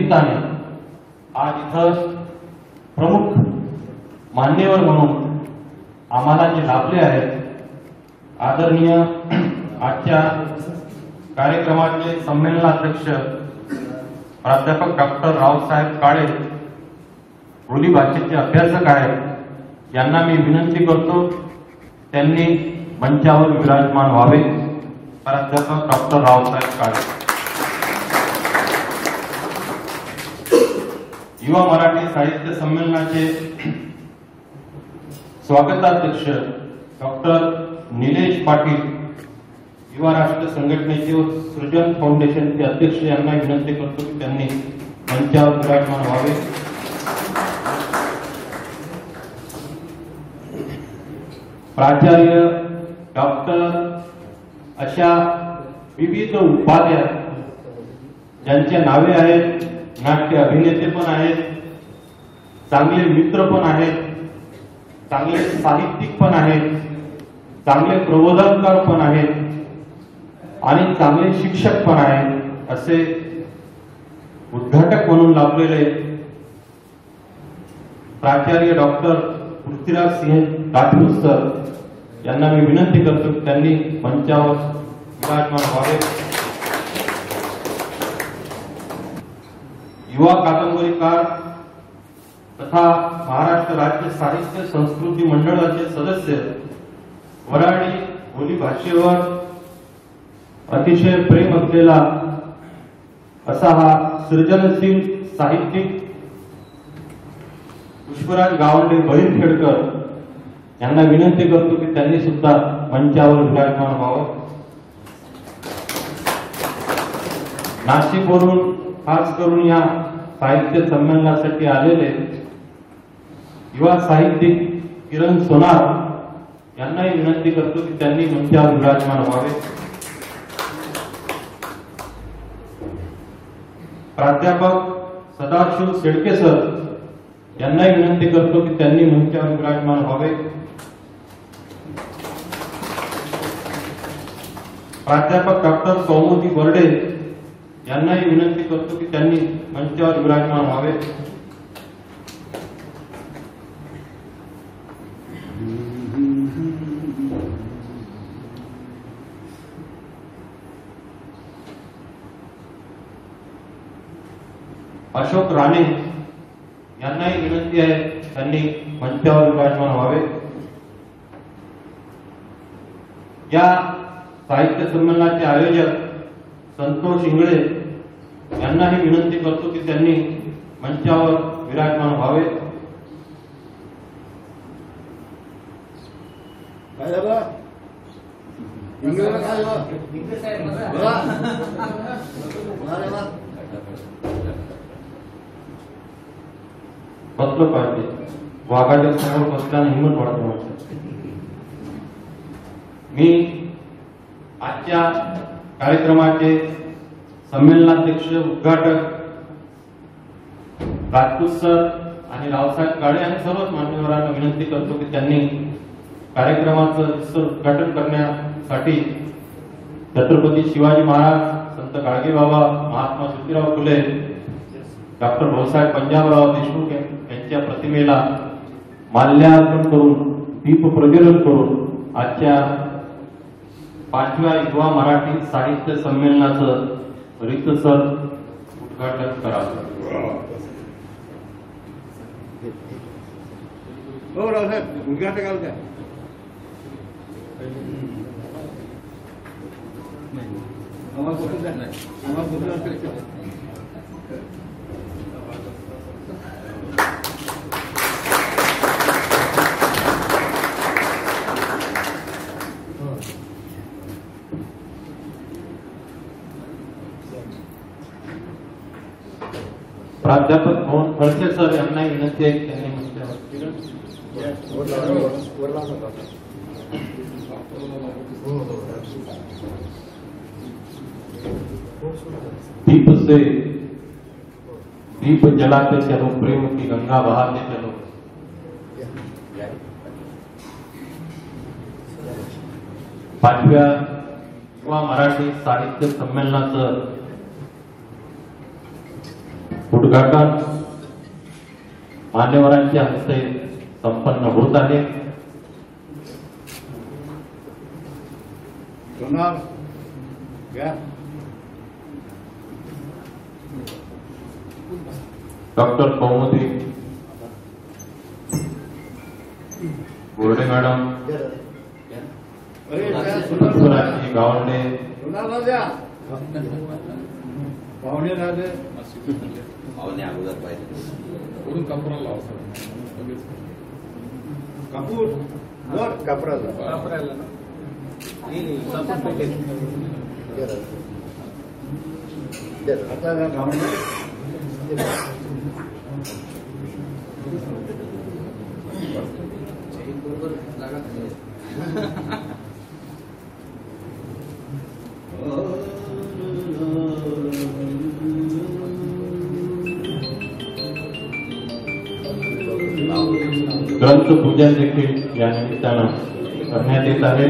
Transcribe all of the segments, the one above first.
निमित्ताने आज इथं प्रमुख मान्यवर म्हणून आम्हाला जे लाभले आहेत आदरणीय आजच्या कार्यक्रमाचे संमेलनाध्यक्ष प्राध्यापक डॉक्टर रावसाहेब काळे बोली भाषेचे अभ्यासक आहेत यांना मी विनंती करतो त्यांनी मंचावर विराजमान व्हावे. प्राध्यापक डॉक्टर रावसाहेब काळे. युवा मराठी साहित्य संमेलनाचे स्वागताध्यक्ष डॉक्टर निलेश पाटील युवा राष्ट्र संघटनेचे व सृजन फाउंडेशनचे अध्यक्ष यांना विनंती करतो की त्यांनी मंचावर विराजमान व्हावे. प्राचार्य डॉक्टर अशा विविध उपाध्याय ज्यांच्या नावे आहेत, नाट्य अभिनेते पण आहेत, चांगले मित्र पण आहेत, चांगले साहित्यिक पण आहेत, चांगले प्रबोधनकार पण आहेत आणि चांगले शिक्षक पण आहेत असे उद्घाटक म्हणून लाभलेले प्राचार्य डॉक्टर पृथ्वीराज सिंह राठोड सर यांना मी विनंती करतो की त्यांनी मंचावर विराजमान व्हावे. युवा कादंबरीकार तथा महाराष्ट्र राज्य साहित्य संस्कृती मंडळाचे सदस्य, वऱ्हाडी बोली भाषेवर अतिशय प्रेम असलेला असा हा सृजनशील साहित्यिक पुष्पराज गावंडे बहिरखेडकर यांना विनंती करतो की त्यांनी सुद्धा मंचावर विराजमान व्हावं. नाशिकवरून खास करून या साहित्य संमेलनासाठी आलेले युवा साहित्यिक किरण सोनार यांनाही विनंती करतो की त्यांनी मंचावर विराजमान व्हावे. प्राध्यापक सदाशिव शेळके सर यांनाही विनंती करतो की त्यांनी मंचावर विराजमान व्हावे. प्राध्यापक डॉक्टर कौमुदी बर्डे यांनाही विनंती करतो की त्यांनी मंचावर विराजमान व्हावे. अशोक राणे यांनाही विनंती आहे त्यांनी मंचावर विराजमान व्हावे. या साहित्य संमेलनाचे आयोजक संतोष इंगळे यांनाही विनंती करतो की त्यांनी मंचावर विराजमान व्हावे. बसलं पाहिजे, वाघाच्या समोर बसल्याने हिंमत वाढते. मी आजच्या कार्यक्रमाचे संमेलनाध्यक्ष उद्घाटक राजपूत सर आणि रावसाहेब काळे आणि सर्वच मान्यवरांना विनंती करतो की त्यांनी कार्यक्रमाचं उद्घाटन करण्यासाठी छत्रपती शिवाजी महाराज, संत गाडगेबाबा, महात्मा ज्योतिराव फुले, डॉक्टर भाऊसाहेब पंजाबराव देशमुख यांच्या प्रतिमेला माल्यार्पण करून दीप प्रज्वलन करून आजच्या 5व्या युवा मराठी साहित्य संमेलनाचं रीतसर उद्घाटन करावं. उद्घाटकाल काय प्राध्यापक मोहन खडसे सर यांना विनंती आहे त्यांनी दीप से दीप जलाते चलो, प्रेम की गंगा बहाते चलो. पाचव्या युवा मराठी साहित्य संमेलनाचं उद्घाटन मान्यवरांच्या हस्ते संपन्न होत आहे. सोनार घ्या. डॉक्टर कौमुदी बोर्डे मॅडम, अरे त्या सोनार सुराजी गावंडे, सोनारला द्या. पाहुणे राहिले. अगोदर पाहिजे कापूर वर कापराचा आता त्या गावाने ग्रंथ पूजन देखील या निमित्तानं करण्यात येत आहे.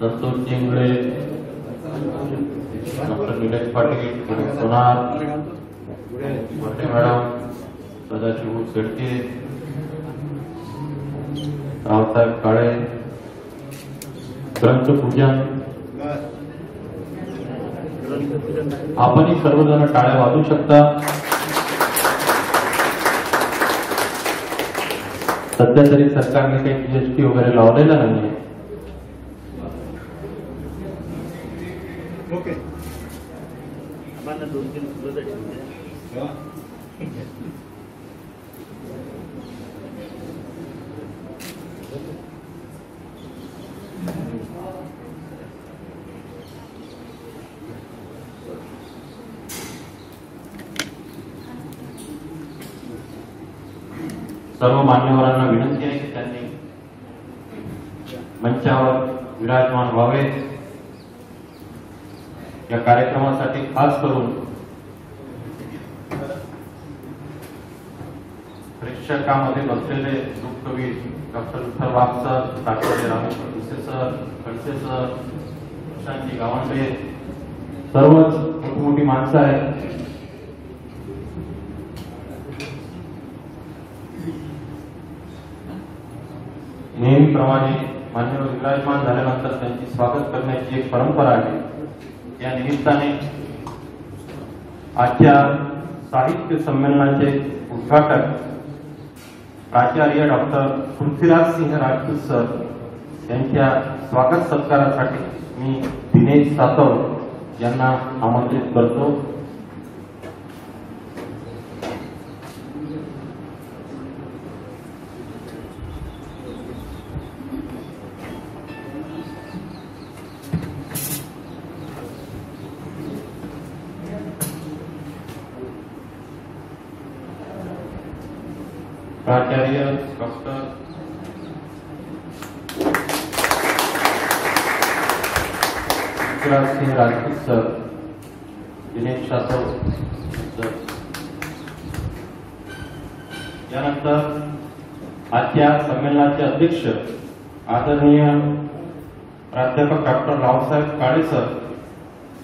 संतोष चिंगळे, डॉक्टर निलेश पाटील, सोनार मोठे मॅडम, सदाशिव शेडके, रावसाहेब काळे, ग्रंथपूजन. आपणही सर्वजण टाळ्या वाजवू शकता. सध्या तरी सरकारने काही जीएसटी वगैरे लावलेला नाहीये. ओके. सर्व मान्यवरांना विनंती आहे की त्यांनी मंचावर विराजमान व्हावे. या कार्यक्रमासाठी खास करून प्रेक्षकामध्ये बसलेले दुःखकवी doctor Vitthal Wagh sir, doctor Rameshwar Bhuse sir, Khadse sir, Prashantji Gawande, सर्वच मोठी माणसं आहेत. नेहमीप्रमाणे मान्यवर विराजमान झाल्यानंतर त्यांचे स्वागत करण्याची एक परंपरा आहे. या निमित्ताने आजच्या साहित्य संमेलनाचे उद्घाटक प्राचार्य डॉक्टर पृथ्वीराज सिंह राजपूत सर यांच्या स्वागत सत्कारासाठी मी दिनेश सातव यांना आमंत्रित करतो. प्राचार्य doctor Prithviraj Singh Rajput sir, Dinesh Satav sir. यानंतर आजच्या संमेलनाचे अध्यक्ष आदरणीय प्राध्यापक डॉक्टर रावसाहेब काळे सर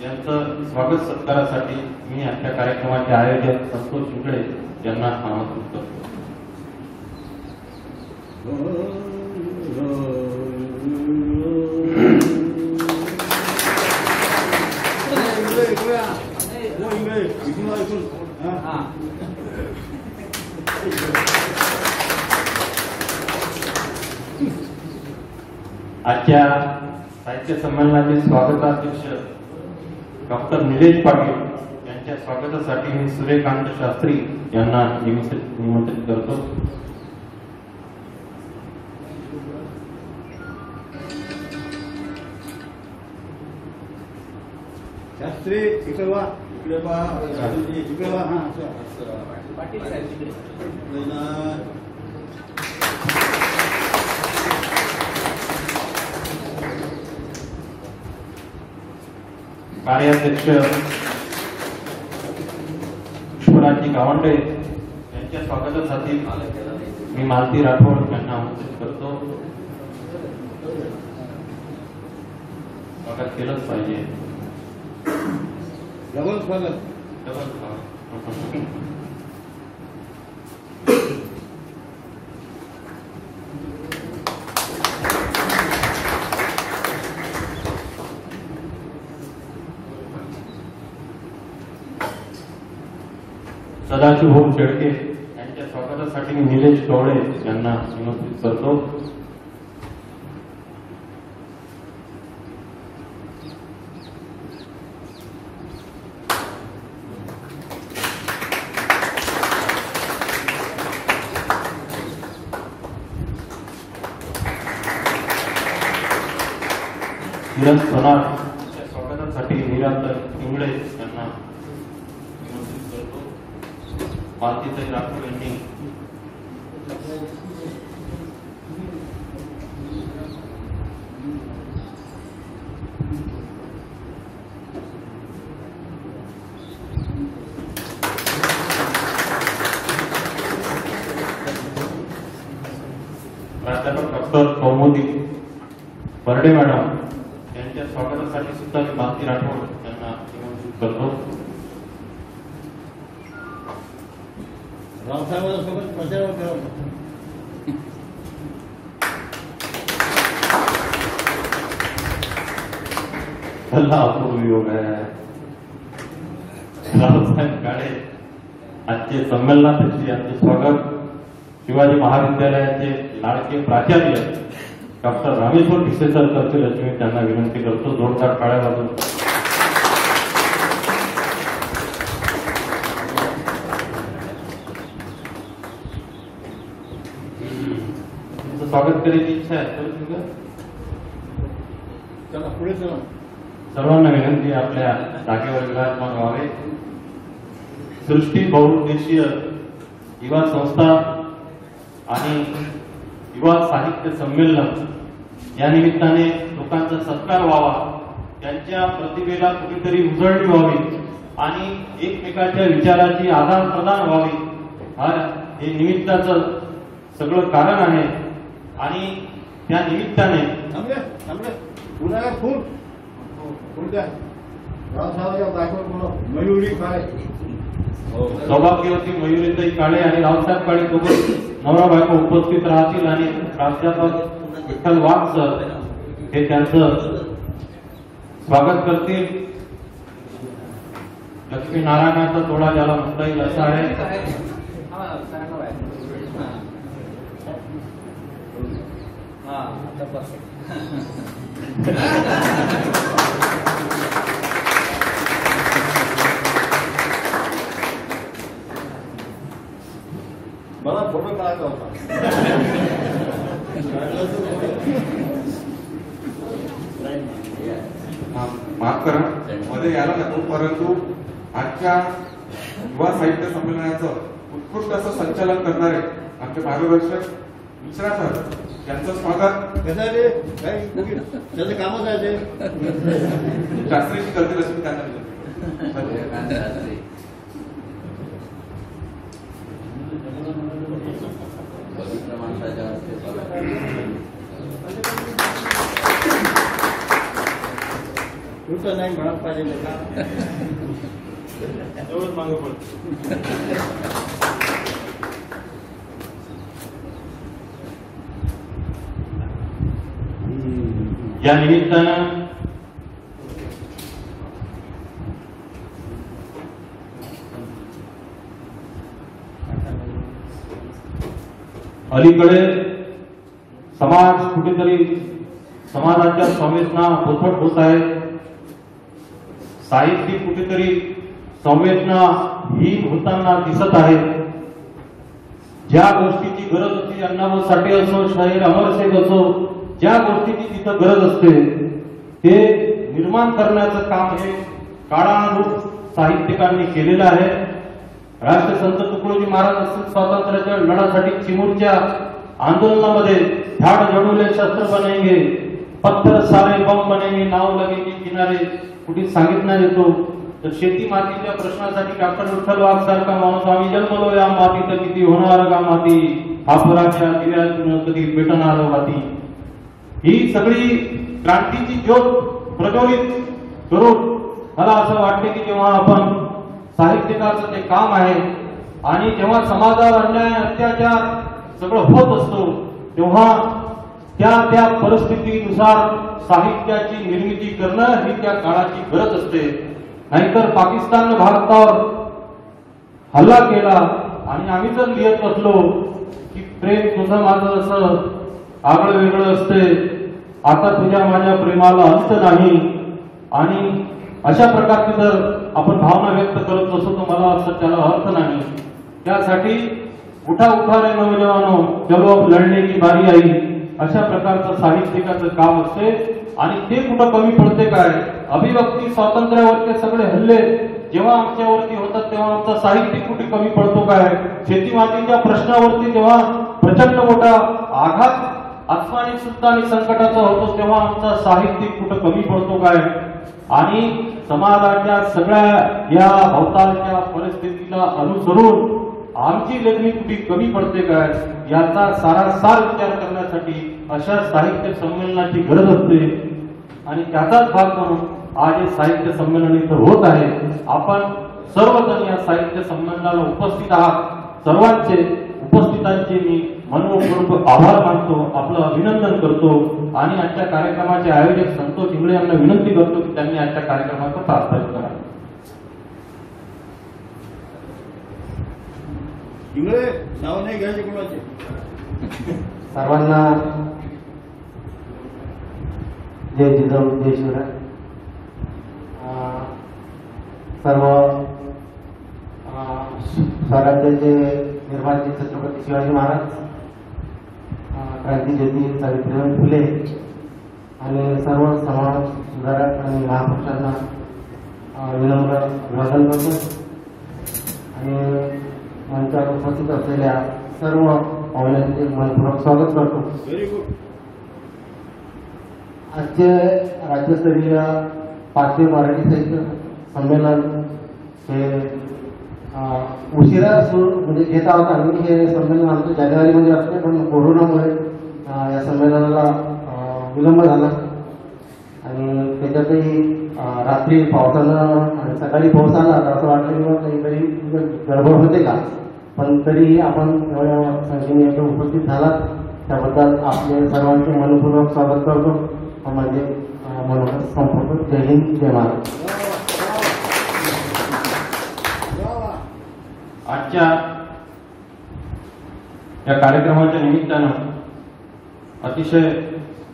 यांचं स्वागत सत्कारासाठी मी आजच्या कार्यक्रमाचे आयोजक संतोष चिंगळे यांना आमंत्रित करतो. आजच्या साहित्य संमेलनाचे स्वागताध्यक्ष डॉक्टर निलेश पाटील यांच्या स्वागतासाठी मी सूर्यकांत शास्त्री यांना निमंत्रित करतो. शास्त्री इकडे वा, इकडे वा, इकडे वा. हा पाटील साहेब कार्याध्यक्ष पुष्पराजी गावंडे यांच्या स्वागतासाठी मी मालती राठोड यांना आमंत्रित करतो. स्वागत केलंच पाहिजे. डबल स्वागत. सदाशिव भाऊ शेळके यांच्या स्वागतासाठी मी निलेश कवळे यांना निमंत्रित करतो. किरण सोनार यांच्या स्वागतासाठी निरंतर इंगळे यांना निमंत्रित करतो. मालतीताई राठोड यांनी प्राध्यापक डॉक्टर कौमुदी बर्डे मॅडम यांच्या स्वागतासाठी सुद्धा मी मालती राठोड यांना निमंत्रित करतो. रावसाहेबांसोबत प्रचार करा. अपूर्व योग आहे. रावसाहेब काळे आजचे संमेलनाध्यक्ष यांचे स्वागत शिवाजी महाविद्यालयाचे लाडके प्राचार्य डॉक्टर रामेश्वर भिसे सर करतील अशी मी त्यांना विनंती करतो. जोरदार टाळ्या वाजवून स्वागत करायची इच्छा आहे. चला पुढे चला. सर्वांना विनंती आहे आपल्या जागेवर विराजमान व्हावे. सृष्टी बहुउद्देशीय युवा संस्था आणि युवा साहित्य संमेलन या निमित्ताने लोकांचा सत्कार व्हावा, त्यांच्या प्रतिभेला कुठेतरी उजळणी व्हावी आणि एकमेकांच्या विचाराची आदान प्रदान व्हावी, हे निमित्ताचं सगळं कारण आहे. आणि त्या निमित्ताने पुन्हा फुल द्या. रावसाहेबांच्या बायकोवर बोला. मयुरी काळे. सौभाग्यवती मयुरीताई काळे आणि रावसाहेब काळे सोबत नवरा बायको उपस्थित राहतील आणि प्राध्यापक विठ्ठल वाघ सर हे त्यांचं स्वागत करतील. लक्ष्मी नारायणाचा तोडा ज्याला म्हणता येईल असा आहे. मला फोटो काढायचा होता. माफ करा मध्ये यायला नको, परंतु आजच्या युवा साहित्य संमेलनाचं उत्कृष्ट असं संचालन करणारे आमचे मार्गदर्शक मिश्रा सर यांचं स्वागत. कसं आहे ते काही त्याचं कामच आहे ते. शास्त्रीची करतील अशी त्यांना विनंती. पवित्र माणसाच्या हस्ते कुठं नाही म्हणत पाहिजे का. एवढंच मागं पडतं. या निमित्तानं अलीकडे समाज कुठेतरी समाजाच्या संवेदना पोथट होत आहेत. साहित्य कुठेतरी संवेदना हीन होताना दिसत आहे. ज्या गोष्टीची गरज असते, अण्णाभाऊ साठे असो, शाहीर अमरशेख असो, ज्या गोष्टीची तिथं गरज असते ते निर्माण करण्याचं काम हे काळानुरूप साहित्यिकांनी केलेलं आहे. राष्ट्रसंत तुकडोजी महाराज असतील, स्वातंत्र्याच्या लढ्यासाठी चिमूरच्या आंदोलनामध्ये झाड जडूले शस्त्र बनेंगे, पत्थर सारे बम बनेंगे, नाव लगेंगे किनारे कुठे सांगितण्यात येतो. तर शेती मातीच्या प्रश्नासाठी डॉक्टर विठ्ठल वाघ सारखा माणूस, आम्ही जन्मलो या मातीत किती होणार गा माती, हापुराच्या दिव्यातून कधी पेटणार माती. ही सगळी क्रांतीची ज्योत प्रज्वलित करून मला असं वाटते की जेव्हा आपण साहित्यिकाचं ते काम आहे आणि जेव्हा समाजावर अन्याय अत्याचार सगळं होत असतो तेव्हा त्या त्या परिस्थितीनुसार साहित्याची निर्मिती करणं ही त्या काळाची गरज असते. नाहीतर पाकिस्तानने भारतावर हल्ला केला आणि आम्ही जर लिहित असलो की प्रेम तुझं माझं असं आगळं वेगळं असते, आता तुझ्या माझ्या प्रेमाला अंत नाही, आणि अशा प्रकारची जर आपण भावना व्यक्त करत असतो तर मला असं त्याला अर्थ नाही. त्यासाठी उठा उठा रे नौजवानो चलो अब लढणे की बारी आई, अशा प्रकारचं साहित्यिकाचं काम असते. आणि ते कुठं कमी पडते काय? अभिव्यक्ती स्वातंत्र्यावरचे सगळे हल्ले जेव्हा आमच्यावरती होतात तेव्हा आमचा साहित्य कुठे कमी पडतो काय? शेतीमातीच्या प्रश्नावरती जेव्हा प्रचंड मोठा आघात आसमानी सुद्धा आणि संकटाचा होतो तेव्हा आमचा साहित्य कुठं कमी पडतो काय? आणि समाजाच्या सगळ्या या भोवतालच्या परिस्थितीला अनुसरून आमची लेखणी कुठे कमी पडते काय? याचा सारासार विचार करण्यासाठी अशा साहित्य संमेलनाची गरज असते. आणि त्याचाच भाग म्हणून आज हे साहित्य संमेलन इथं होत आहे. आपण सर्वजण या साहित्य संमेलनाला उपस्थित आहात. सर्वांचे उपस्थितांचे मी मनपूर्वक आभार मानतो, आपलं अभिनंदन करतो आणि आजच्या कार्यक्रमाचे आयोजक संतोष इंगळे यांना विनंती करतो की त्यांनी आजच्या कार्यक्रमाचं प्रास्ताविक करावे. इंगळे नाव नाही घ्यायचे कोणाचे. सर्वांना जय जिजाऊ जय शिवराय. सर्व स्वराज्याचे निर्माते छत्रपती शिवाजी महाराज, क्रांतीज्योती सावित्रीबाई फुले आणि सर्व समाज सुधारक आणि महापुरुषांना विनम्र अभिवादन करतो. आणि मंचावर उपस्थित असलेल्या सर्व पाहुण्यांचे मनपूर्वक स्वागत करतो. Very good. आजचे राज्यस्तरीय 5वे मराठी साहित्य संमेलन हे उशिरा म्हणजे घेत आहोत आम्ही. हे संमेलन आमचं जानेवारीमध्ये असते, पण कोरोनामुळे या संमेलनाला विलंब झाला आणि त्याच्यातही रात्री पावसानं आणि सकाळी पाऊस आला तर असं वाटलं की काहीतरी गडबड होते का. पण तरी आपण एवढ्या संख्येने इथे उपस्थित झालात त्याबद्दल आपले सर्वांचे मनपूर्वक स्वागत करतो. म्हणजे मनोहर संपूर्ण जय हिंद जय महाराज. आजच्या या कार्यक्रमाच्या निमित्तानं अतिशय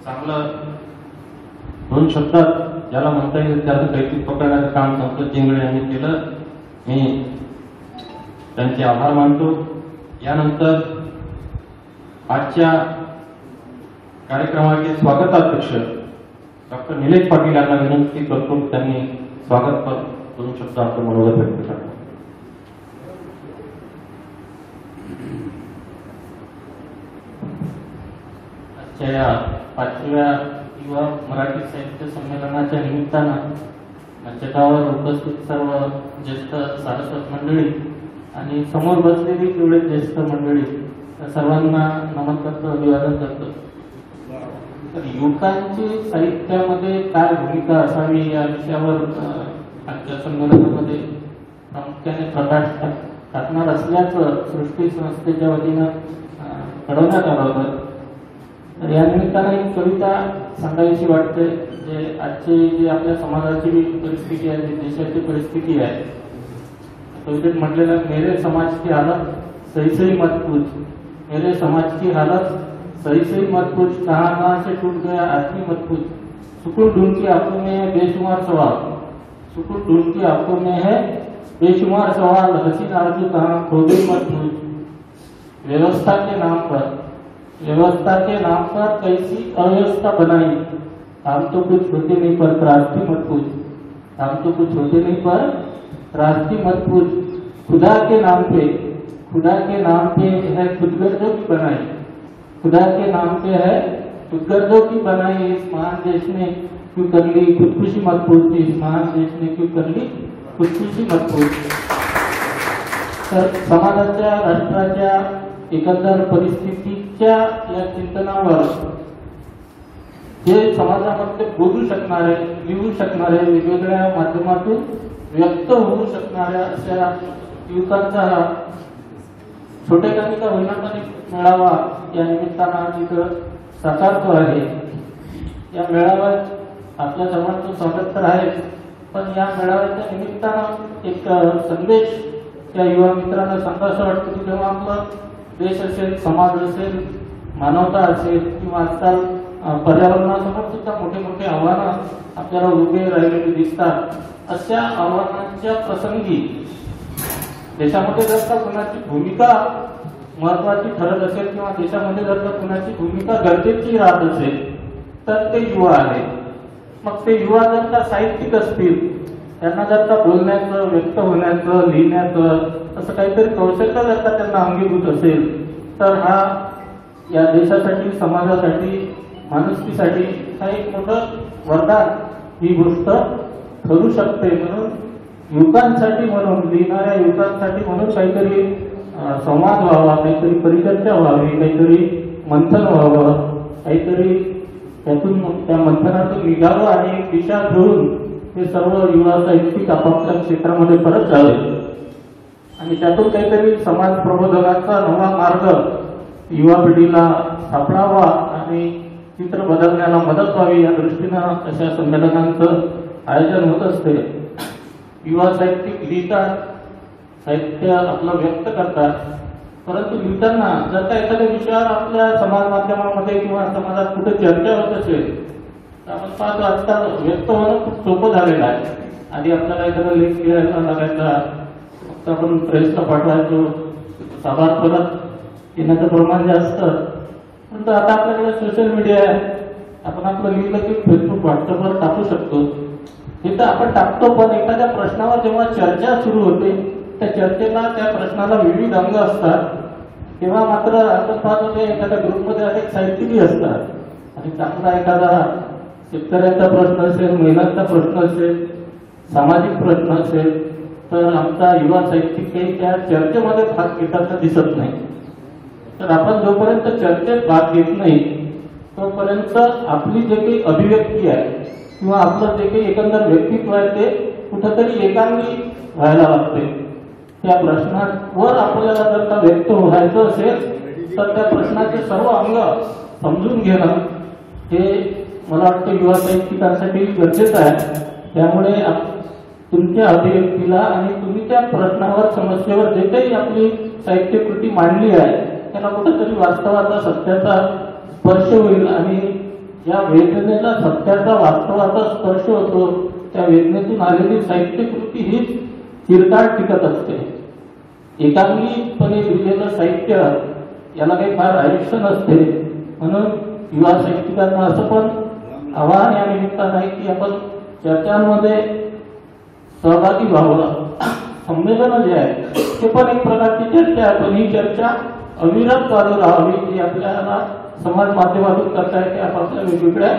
चांगलं 2 शब्दात ज्याला म्हणता येईल त्याचं कौतुक पकडण्याचं काम संतोष इंगळे यांनी केलं. मी त्यांचे आभार मानतो. यानंतर आजच्या कार्यक्रमाचे स्वागताध्यक्ष डॉक्टर निलेश पाटील यांना विनंती करतो त्यांनी स्वागत कर 2 शब्द आपलं मनोगत व्यक्त करतो. आजच्या या 5व्या युवा मराठी साहित्य संमेलनाच्या निमित्तानं मंचकावर उपस्थित सर्व ज्येष्ठ सारस्वत मंडळी आणि समोर बसलेली तेवढे ज्येष्ठ मंडळी सर्वांना नमन करतो, अभिवादन करतो. तर युवकांची साहित्यामध्ये काय भूमिका असावी या विषयावर आजच्या संमेलनामध्ये प्रामुख्याने प्रकाश टाकणार असल्याचं सृष्टी संस्थेच्या वतीनं कळवण्यात आलं होतं. तर या निमित्तानं एक कविता सांगायची वाटते. जे आजची जी आपल्या समाजाची परिस्थिती आहे, जी देशाची परिस्थिती आहे, कवितेत म्हटलेलं मेरे समाज की हालत सही सही मत पूछ, मेरे समाज की हालत सही सही मत पूछ, कहाँ कहाँ से टूट गया आदमी मत पूछ, सुकून ढूंढ के आंखों में है बेशुमार सवाल, सुकून ढूंढ के आंखों में है बेशुमार सवाल, हसीन आरज़ू कहाँ खो गई मत पूछ, व्यवस्था के नाम पर कैसी अव्यवस्था बनाई, हम तो कुछ होते नहीं पर त्रासदी मत पूछ, हम तो कुछ होते नहीं पर त्रासदी मत पूछ, खुदा के नाम पे है खुदगर्जों की बनाई, खुदा के नाम पे है खुदगर्जों की बनाई, इस महान देश ने क्यों कर ली खुदकुशी मत पूछ, इस महान देश ने क्यों कर ली खुदकुशी मत पूछ. तर समाजाच्या राष्ट्राच्या एकंदर परिस्थितीच्या या चिंतनावर हे समाजामध्ये बोलू शकणारे, लिहू शकणारे, वेगवेगळ्या माध्यमातून व्यक्त होऊ शकणाऱ्या अशा युवकांचा हा छोटेखानी का होईना पण एक मेळावा या निमित्तानं इथं साकारतो आहे. या मेळाव्यात आपल्या सर्वांचं स्वागत तर आहे, पण या मेळाव्याच्या निमित्तानं एक संदेश त्या युवा मित्रांना सांगावं वाटतं की जेव्हा आपलं देश असेल, समाज असेल, मानवता असेल किंवा आजकाल पर्यावरणासमोर सुद्धा मोठे मोठे आव्हानं आपल्याला उभे राहिलेले दिसतात. अशा आव्हानांच्या प्रसंगी देशामध्ये जर का कुणाची भूमिका महत्वाची ठरत असेल किंवा देशामध्ये जर का कुणाची भूमिका गरजेची राहत असेल तर ते युवा आहे. मग ते युवा जर का साहित्यिक असतील, त्यांना जर का बोलण्याचं, व्यक्त होण्याचं, लिहिण्याचं असं काहीतरी कौशल्य जर का त्यांना अंगीभूत असेल तर हा या देशासाठी, समाजासाठी, माणुसकीसाठी हा एक मोठं वरदान ही गोष्ट ठरू शकते. म्हणून युवकांसाठी, म्हणून लिहिणाऱ्या युवकांसाठी म्हणून काहीतरी संवाद व्हावा, काहीतरी परिचर्चा व्हावी, काहीतरी मंथन व्हावं, काहीतरी त्यातून त्या मंथनातून निघावं आणि एक दिशा घेऊन हे सर्व युवा साहित्यिक आपापल्या क्षेत्रामध्ये परत जावे आणि त्यातून काहीतरी समाज प्रबोधनाचा नवा मार्ग युवा पिढीला सापडावा आणि चित्र बदलण्याला मदत व्हावी या दृष्टीनं अशा संमेलनांचं आयोजन होत असते. युवा साहित्यिक लिहितात, साहित्य आपलं व्यक्त करतात, परंतु लिहिताना जर का एखाद्या विषयावर आपल्या समाज माध्यमामध्ये किंवा समाजात कुठे चर्चा होत असेल तर आपण पाहतो आजकाल व्यक्त होणं खूप सोपं झालेलं आहे. आधी आपल्याला एखादा लेख लिहायला लागायचा, फक्त आपण प्रेसला पाठवायचो, साभार परत येण्याचं प्रमाण जास्त. परंतु आता आपल्याकडे सोशल मीडिया आहे, आपण आपलं लिहिलं की फेसबुक, व्हॉट्सअपवर टाकू शकतो. हे तर आपण टाकतो, पण एखाद्या प्रश्नावर जेव्हा चर्चा सुरू होते त्या चर्चेला, त्या प्रश्नाला विविध अंग असतात, तेव्हा मात्र आपण पाहतो की एखाद्या ग्रुपमध्ये अनेक साहित्यिकही असतात आणि चांगला एखादा शेतकऱ्यांचा प्रश्न असेल, महिलांचा प्रश्न असेल, सामाजिक प्रश्न असेल तर आमचा युवा साहित्यिक काही त्या चर्चेमध्ये भाग घेताना दिसत नाही. तर आपण जोपर्यंत चर्चेत भाग घेत नाही तोपर्यंत आपली जे काही अभिव्यक्ती आहे किंवा आपलं जे काही एकंदर व्यक्तित्व आहे ते कुठंतरी एकांगी व्हायला लागते. त्या प्रश्नावर आपल्याला जर का व्यक्त व्हायचं असेल तर त्या प्रश्नाचे सर्व अंग समजून घेणं हे मला वाटतं युवा साहित्यिकांसाठी गरजेचं आहे. त्यामुळे तुमच्या अभिव्यक्तीला आणि तुम्ही त्या प्रश्नावर, समस्येवर जे काही आपली साहित्यकृती मांडली आहे त्याला कुठेतरी वास्तवाचा, सत्याचा स्पर्श होईल आणि ज्या वेदनेला सत्याचा, वास्तवाचा स्पर्श होतो त्या वेदनेतून आलेली साहित्यकृती ही चिरकाळ टिकत असते. एकांगीपणे लिहिलेलं साहित्य याला काही फार आयुष्य नसते. म्हणून युवा साहित्यिकांना असं पण आव्हान या निमित्तानं आहे की आपण चर्चांमध्ये सहभागी व्हावं. संमेलन जे आहे ते पण एक प्रकारची चर्चा आहे, पण ही चर्चा अविरत चालू राहावी. जी आपल्याला समाज माध्यमातून करता येते, आपापल्या वेगवेगळ्या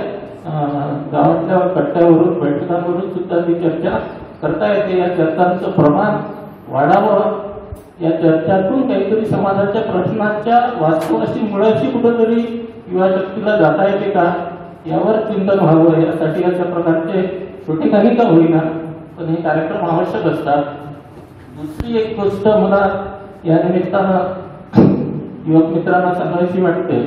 गावातल्या कट्ट्यावरून, बैठकांवरून सुद्धा ती चर्चा करता येते. या चर्चांचं प्रमाण वाढावं, या चर्चातून काहीतरी समाजाच्या प्रश्नांच्या वास्तवाशी, मुळाशी कुठेतरी युवा शक्तीला जाता येते का यावर चिंतन व्हावं. यासाठी अशा प्रकारचे छोटे काही का होईना पण हे कार्यक्रम आवश्यक असतात. दुसरी एक गोष्ट मला या निमित्तानं युवक मित्रांना सांगायची वाटते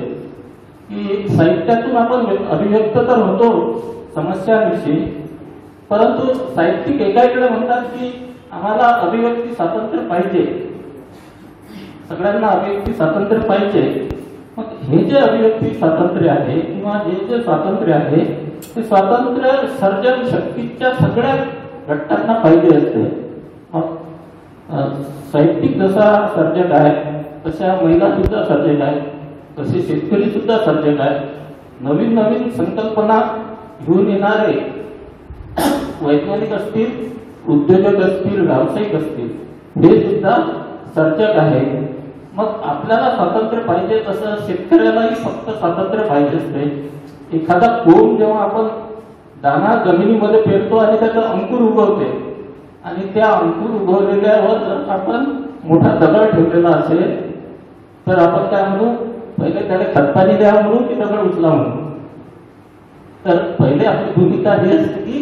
की साहित्यातून आपण अभिव्यक्त तर होतो समस्यांविषयी, परंतु साहित्यिक एकाकडे म्हणतात की आम्हाला अभिव्यक्ती स्वातंत्र्य पाहिजे, सगळ्यांना अभिव्यक्ती स्वातंत्र्य पाहिजे. मग हे जे अभिव्यक्ती स्वातंत्र्य आहे किंवा जे स्वातंत्र्य आहे ते स्वातंत्र्य सर्जन शक्तीच्या सगळ्या घटकांना पाहिजे असते. मग साहित्यिक जसा सर्जक आहे तशा महिला सुद्धा सर्जक आहेत, तसे शेतकरी सुद्धा सर्जक आहेत. नवीन नवीन संकल्पना घेऊन येणारे वैज्ञानिक असतील, उद्योजक असतील, व्यावसायिक असतील, हे सुद्धा सर्जक आहे. मग आपल्याला स्वातंत्र्य पाहिजे तसं शेतकऱ्यालाही फक्त स्वातंत्र्य पाहिजे असते. एखादा कोंब जेव्हा आपण दाणा जमिनीमध्ये पेरतो आणि त्याचा अंकुर उगवते आणि त्या अंकुर उगवलेल्यावर जर आपण मोठा दगड ठेवलेला असेल तर आपण काय म्हणू, पहिले त्याला खतपाणी द्या म्हणू की दगड उचला म्हणू. तर पहिले आपली भूमिका ही असते की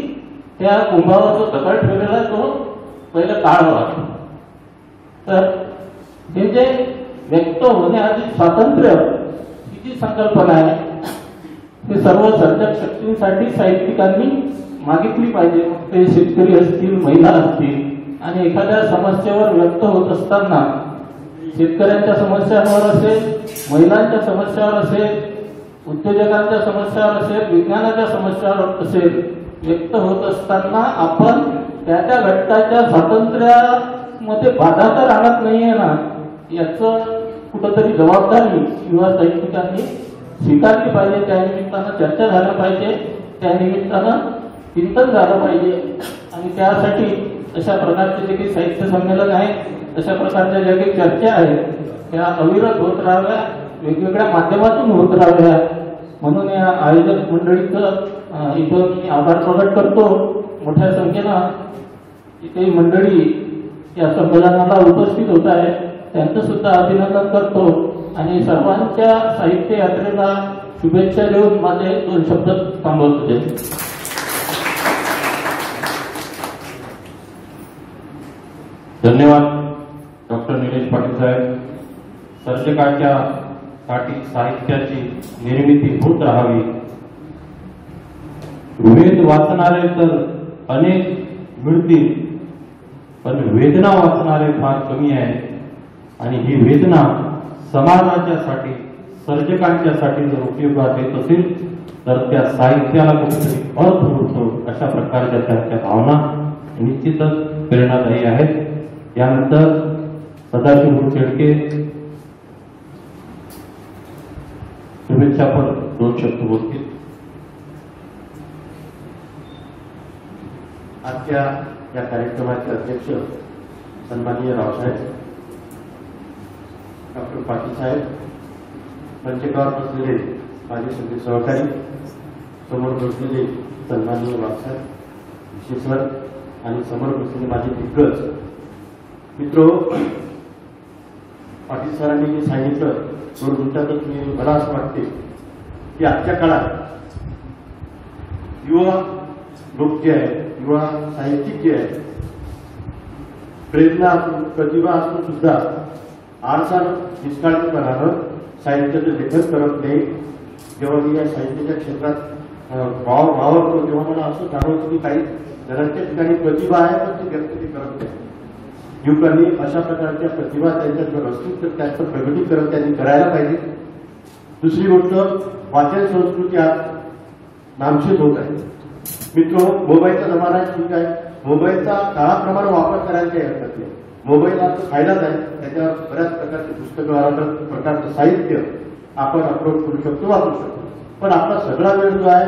त्या कुंभावर जो दगड ठेवलेला तो पहिले काढावा. तर हे जे व्यक्त होण्याआधी स्वातंत्र्य ही जी संकल्पना आहे हे सर्व सर्जक शक्तींसाठी साहित्यिकांनी मागितली पाहिजे. मग ते शेतकरी असतील, महिला असतील, आणि एखाद्या समस्येवर व्यक्त होत असताना शेतकऱ्यांच्या समस्यांवर असेल, महिलांच्या समस्यावर असेल, उद्योजकांच्या समस्यावर असेल, विज्ञानाच्या समस्यावर असेल, व्यक्त होत असताना आपण त्या त्या घटकाच्या स्वातंत्र्यामध्ये बाधा तर आणत नाहीये ना, याचं कुठंतरी जबाबदारी युवा साहित्यिकांनी स्वीकारली पाहिजे. त्या निमित्तानं चर्चा झाल्या पाहिजे, त्या निमित्तानं चिंतन झालं पाहिजे. आणि त्यासाठी अशा प्रकारचे जे काही साहित्य संमेलन आहे, अशा प्रकारच्या ज्या काही चर्चा आहेत त्या अविरत होत राहाव्या, वेगवेगळ्या माध्यमातून होत राहाव्या. म्हणून या आयोजक मंडळीचं इथं मी आभार प्रकट करतो. मोठ्या संख्येनं काही मंडळी या संमेलनाला उपस्थित होत आहे, त्यांचं सुद्धा अभिनंदन करतो. आणि सर्वांच्या साहित्य यात्रेला शुभेच्छा देऊन माझे 2 शब्द थांबवतो. धन्यवाद डॉक्टर निलेश पाटील साहेब. सर्जकाच्या साठी साहित्याची निर्मिती होत राहावी. वेद वाचणारे तर अनेक मिळतील, पण वेदना वाचणारे फार कमी आहेत. आणि ही वेदना समाजाच्यासाठी, सर्जकांच्यासाठी जर उपयोगात येत असेल तर त्या साहित्याला कुठेतरी अर्थ होतो. अशा प्रकारच्या त्या भावना निश्चितच प्रेरणादायी आहेत. यानंतर सदाशिव शेळके शुभेच्छापर 2 शब्द बोलतील. आजच्या या कार्यक्रमाचे अध्यक्ष सन्माननीय रावसाहेब, डॉक्टर पाटील साहेब, मंचकावर बसलेले माझे सगळे सहकारी, समोर बसलेले सन्माननीय वाघसाहेब, विशेषर आणि समोर बसलेले माझे दिग्गज मित्र. पाटील सरांनी जे सांगितलं 2 मिनिटातच मला असं वाटते की आजच्या काळात युवा लोक जे आहेत, युवा साहित्यिक जे आहेत, प्रेरणा असून, प्रतिभा असून सुद्धा आरसा निष्काळजीपणानं साहित्याचं लेखन करत नाही. जेव्हा मी या साहित्याच्या क्षेत्रात वावरतो तेव्हा मला असं जाणवतं की काही जणांच्या ठिकाणी प्रतिभा आहे पण ती व्यक्त करत नाही. युवकांनी अशा प्रकारच्या प्रतिभा त्यांच्यात जर असतील तर त्याचं प्रगतीकरण त्यांनी करायला पाहिजे. दुसरी गोष्ट, वाचन संस्कृती आज नामशेष होत आहे. मित्र, मोबाईलचा जमाना आहे, ठीक आहे, मोबाईलचा काळाप्रमाणे वापर करायला काही हरकत नाही. मोबाईल आता फायदाच आहे, त्याच्यावर बऱ्याच प्रकारचे पुस्तकं, प्रकारचं साहित्य आपण अपलोड करू शकतो, वापरू शकतो. पण आपला सगळा वेळ जो आहे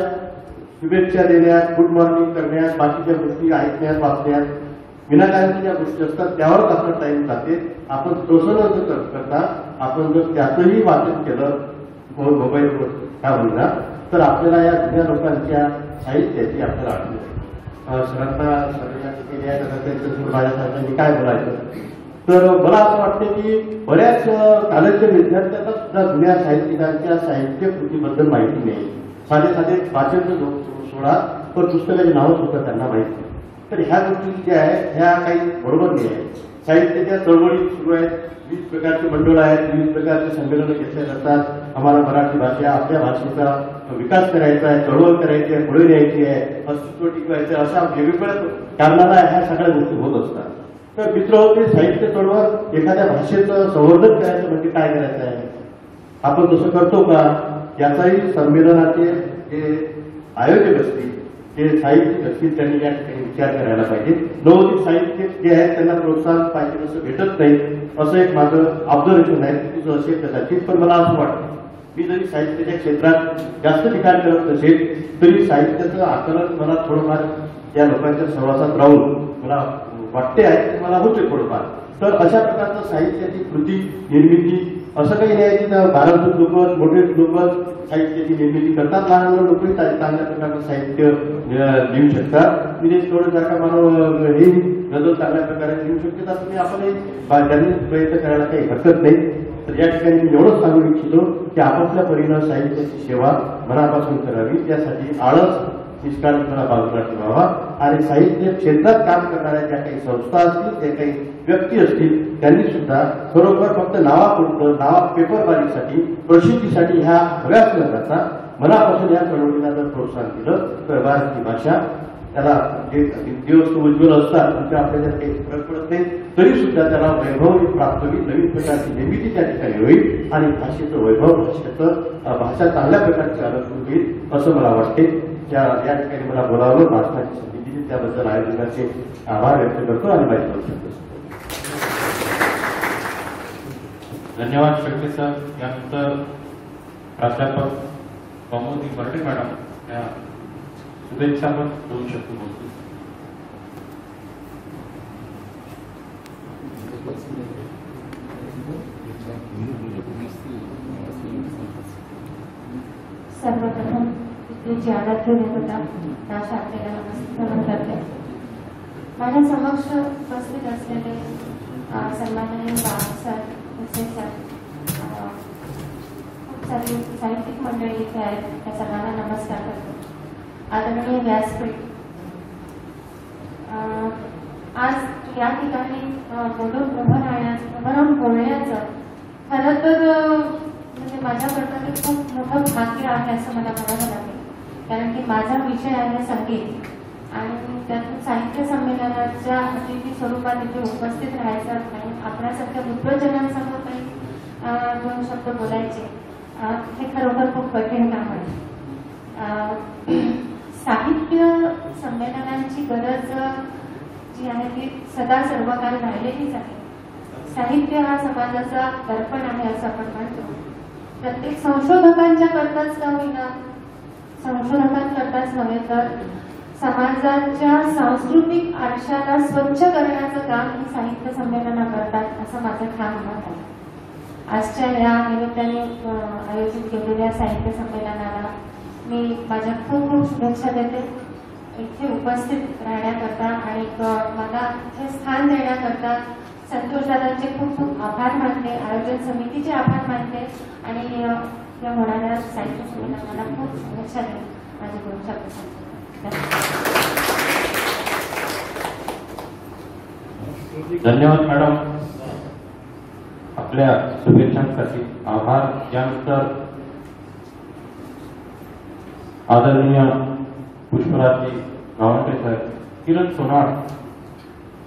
शुभेच्छा देण्यात, गुड मॉर्निंग करण्यात, बाकीच्या गोष्टी ऐकण्यात, वाचण्यात, विनाकारण ज्या गोष्टी असतात त्यावरच आपला टाइम जाते. आपण तसं न करता आपण जर त्याचंही वाचन केलं मोबाईलवर काय होणार तर आपल्याला या जुन्या लोकांच्या साहित्याची आपल्याला आठवण सरांना सगळ्या ठिकाणी आहे त्यांच्यासमोर माझ्यासारख्यांनी काय बोलायचं. तर मला असं वाटतं की बऱ्याच कॉलेजच्या विद्यार्थ्यांना सुद्धा जुन्या साहित्यिकांच्या साहित्य कृतीबद्दल माहिती नाही. साधे साधे वाचनचं सोडा पण पुस्तकाची नावं सुद्धा त्यांना माहिती नाही. तर ह्या गोष्टी ज्या आहेत ह्या काही बरोबर नाही आहे. साहित्याच्या चळवळी सुरू आहेत, विविध प्रकारचे मंडळ आहेत, विविध प्रकारचे संमेलनं घेतले जातात. आम्हाला मराठी भाषा, आपल्या भाषेचा विकास करायचा आहे, चळवळ करायची आहे, पुढे न्यायची आहे, अस्तित्व टिकवायचं, अशा वेगवेगळ्या कारणाला ह्या सगळ्या गोष्टी होत असतात. तर मित्र, ते साहित्य चळवळ एखाद्या भाषेचं संवर्धन करायचं म्हणजे काय करायचं आहे, आपण तसं करतो का, याचाही संमेलनाचे जे आयोजक असतील, जे साहित्यिक असतील, त्यांनी या ठिकाणी विचार करायला पाहिजे. नवोदित साहित्य जे आहेत त्यांना प्रोत्साहन पाहिजे असं भेटत नाही, असं एक माझं ऑब्झर्वेशन आहे. तुझं असेल कदाचित, पण मला असं वाटतं मी जरी साहित्याच्या क्षेत्रात जास्त ठिकाण करत नसेल तरी साहित्याचं आकलन मला थोडंफार या लोकांच्या सहवासात राहून मला वाटते आहे, मला होते थोडंफार. तर अशा प्रकारचं साहित्याची कृती निर्मिती असं काही नाही की 12 लोक, मोठे लोक साहित्याची निर्मिती करतात, लहान लोकही चांगल्या प्रकारचं साहित्य लिहू शकतात. विदेश थोडंसारखा मानव हे गजल चांगल्या प्रकारे लिहू शकतात. तुम्ही आपणही त्यांनी प्रयत्न करायला काही हरकत नाही. तर या ठिकाणी मी एवढंच सांगू इच्छितो की आपापल्या परीनं साहित्याची सेवा मनापासून करावी, त्यासाठी आळस निष्काळजीपणा बाजूला ठेवावा आणि साहित्य क्षेत्रात काम करणाऱ्या ज्या काही संस्था असतील, ज्या काही व्यक्ती असतील, त्यांनी सुद्धा खरोखर फक्त नावा पेपरबारीसाठी प्रसिद्धीसाठी ह्या हव्यास न करता मनापासून या चळवळीला जर प्रोत्साहन दिलं तर मराठी भाषा त्याला जे दिवस उज्ज्वल असतात म्हणजे आपल्याला काही फरक पडत नाही, तरी सुद्धा त्याला वैभव प्राप्त होईल, नवीन प्रकारची निर्मिती त्या ठिकाणी होईल आणि भाषेचं वैभव, भाषा चांगल्या प्रकारची अलंकृत होईल असं मला वाटते. या ठिकाणी मला बोलावलं, भाषणाची संधी दिली, त्याबद्दल आयोजकांचे आभार व्यक्त करतो आणि माझी वक्तव्य धन्यवाद शेट्टी सर. यानंतर प्राध्यापक कौमुदी बर्डे मॅडम या शुभेच्छा पण 2 शब्द बोलतील. सर्वप्रथम जी आराध्य देवता त्या शाखेला नमस्कार करते. माझ्या समक्ष उपस्थित असलेले सन्माननीय सर, सर, खूप सारी साहित्यिक मंडळी इथे आहेत, त्या सर्वांना नमस्कार करतो. आदरणीय व्यासपीठ, आज या ठिकाणी बोलून उभं राहून बोलण्याचं खरं तर म्हणजे माझ्याकरता ते खूप मोठं भाग्य आहे असं मला म्हणावं लागेल. कारण की माझा विषय आहे संगीत आणि त्यातून साहित्य संमेलनाच्या अतिथी स्वरूपात इथे उपस्थित राहायचं आणि आपल्यासारख्या विद्वजनांसमोर काही 2 शब्द बोलायचे हे खरोखर खूप कठीण काम आहे. साहित्य संमेलनांची गरज जी आहे ती सदा सर्वकाळ राहिलेलीच आहे. साहित्य हा समाजाचा दर्पण आहे असं आपण म्हणतो. प्रत्येक संशोधकांच्या करताच का होईना, संशोधकांकरताच नव्हे तर समाजाच्या सांस्कृतिक आरशाला स्वच्छ करण्याचं काम ही साहित्य संमेलनं करतात असं माझं ठाम मत आहे. आजच्या या निमित्ताने आयोजित केलेल्या साहित्य संमेलनाला मी माझ्या खूप खूप शुभेच्छा देते. इथे उपस्थित राहण्याकरता आणि मला हे स्थान देण्याकरता संतोष दादांचे खूप खूप आभार मानते, आयोजन समितीचे आभार मानते आणि या होणाऱ्या साहित्य संमेलनाला खूप शुभेच्छा देते. माझे 2 शब्द सांगते. धन्यवाद मॅडम, आपल्या शुभेच्छांसाठी आभार. यानंतर आदरणीय पुष्पराजी गावंडे साहेब, किरण सोनार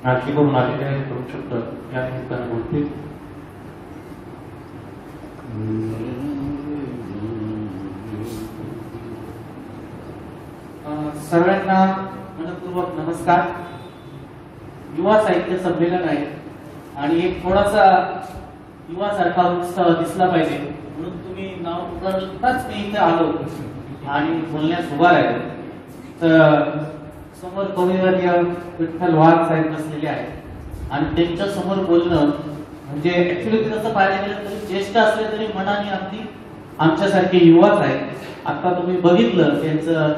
नाशिकवरून आलेले आहेत, 2 शब्द या निमित्ताने बोलतील. सर्वांना मनपूर्वक नमस्कार. युवा साहित्य संमेलन आहे आणि एक थोडासा युवा सारखा उत्साह दिसला पाहिजे म्हणून तुम्ही नाव पुकारताच मी इथे आलो आणि बोलण्यास उभा राहिलो. तर समोर कविवर्य विठ्ठल वाघ साहेब बसलेले आहेत आणि त्यांच्या समोर बोलणं म्हणजे ऍक्च्युली तसं पाहायला गेलं तरी ज्येष्ठ असले तरी मनाने अगदी आमच्यासारखे युवाच आहेत. आता तुम्ही बघितलं त्यांचं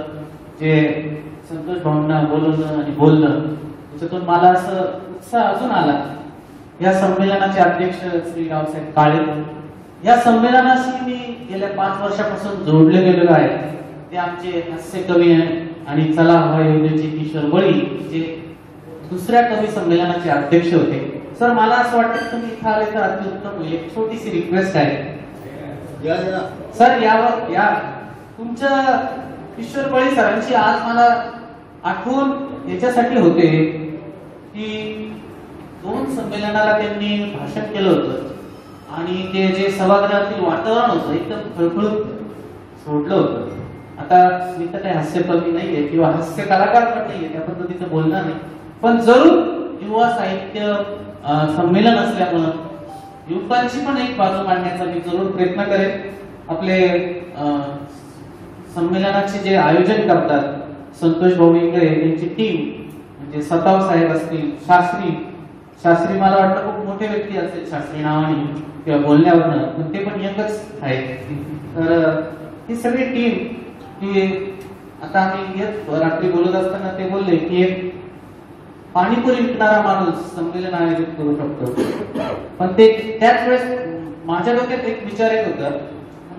जे संतोष भाऊंना बोलवणं आणि बोलणं, त्याच्यातून मला असं उत्साह अजून आला. या संमेलनाचे अध्यक्ष श्री रावसाहेब काळे, या संमेलनाशी मी गेल्या 5 वर्षापासून जोडले गेलेलो आहे. ते आमचे हास्य कवी आणि चला हवा योजनेचे किशोर बळी जे दुसऱ्या कवी संमेलनाचे अध्यक्ष होते. सर, मला असं वाटतं तुम्ही इथं आले तर अत्युत्तम होईल. एक छोटीशी रिक्वेस्ट आहे सर, यावर या तुमच्या किशोर बळी सरांची आज मला आठवण याच्यासाठी होते की 2 संमेलनाला त्यांनी भाषण केलं होतं आणि ते जे सभागृहातील वातावरण होतं एकदम खळखळून सोडलं होतं. आता मी तर काही हास्यकवी नाहीये किंवा हास्य कलाकार पण नाहीये, त्या पद्धतीचं बोलणार नाही, पण जरूर युवा साहित्य संमेलन असल्यामुळं युवकांची पण एक बाजू मांडण्याचा मी जरूर प्रयत्न करेन. आपले संमेलनाचे जे आयोजन करतात संतोष भाऊ इंगळे यांची टीम म्हणजे सताव साहेब असतील, शास्त्री मला वाटतं खूप मोठे व्यक्ती असेल शास्त्री नावाने किंवा बोलण्यावरनं, पण ते पण एकच आहेत. तर ही सगळी टीम की आता आम्ही रात्री बोलत असताना ते बोलले की एक पाणीपुरी विकणारा माणूस संमेलन आयोजित करू शकतो, पण ते त्याच वेळेस माझ्या डोक्यात एक विचार येत होता,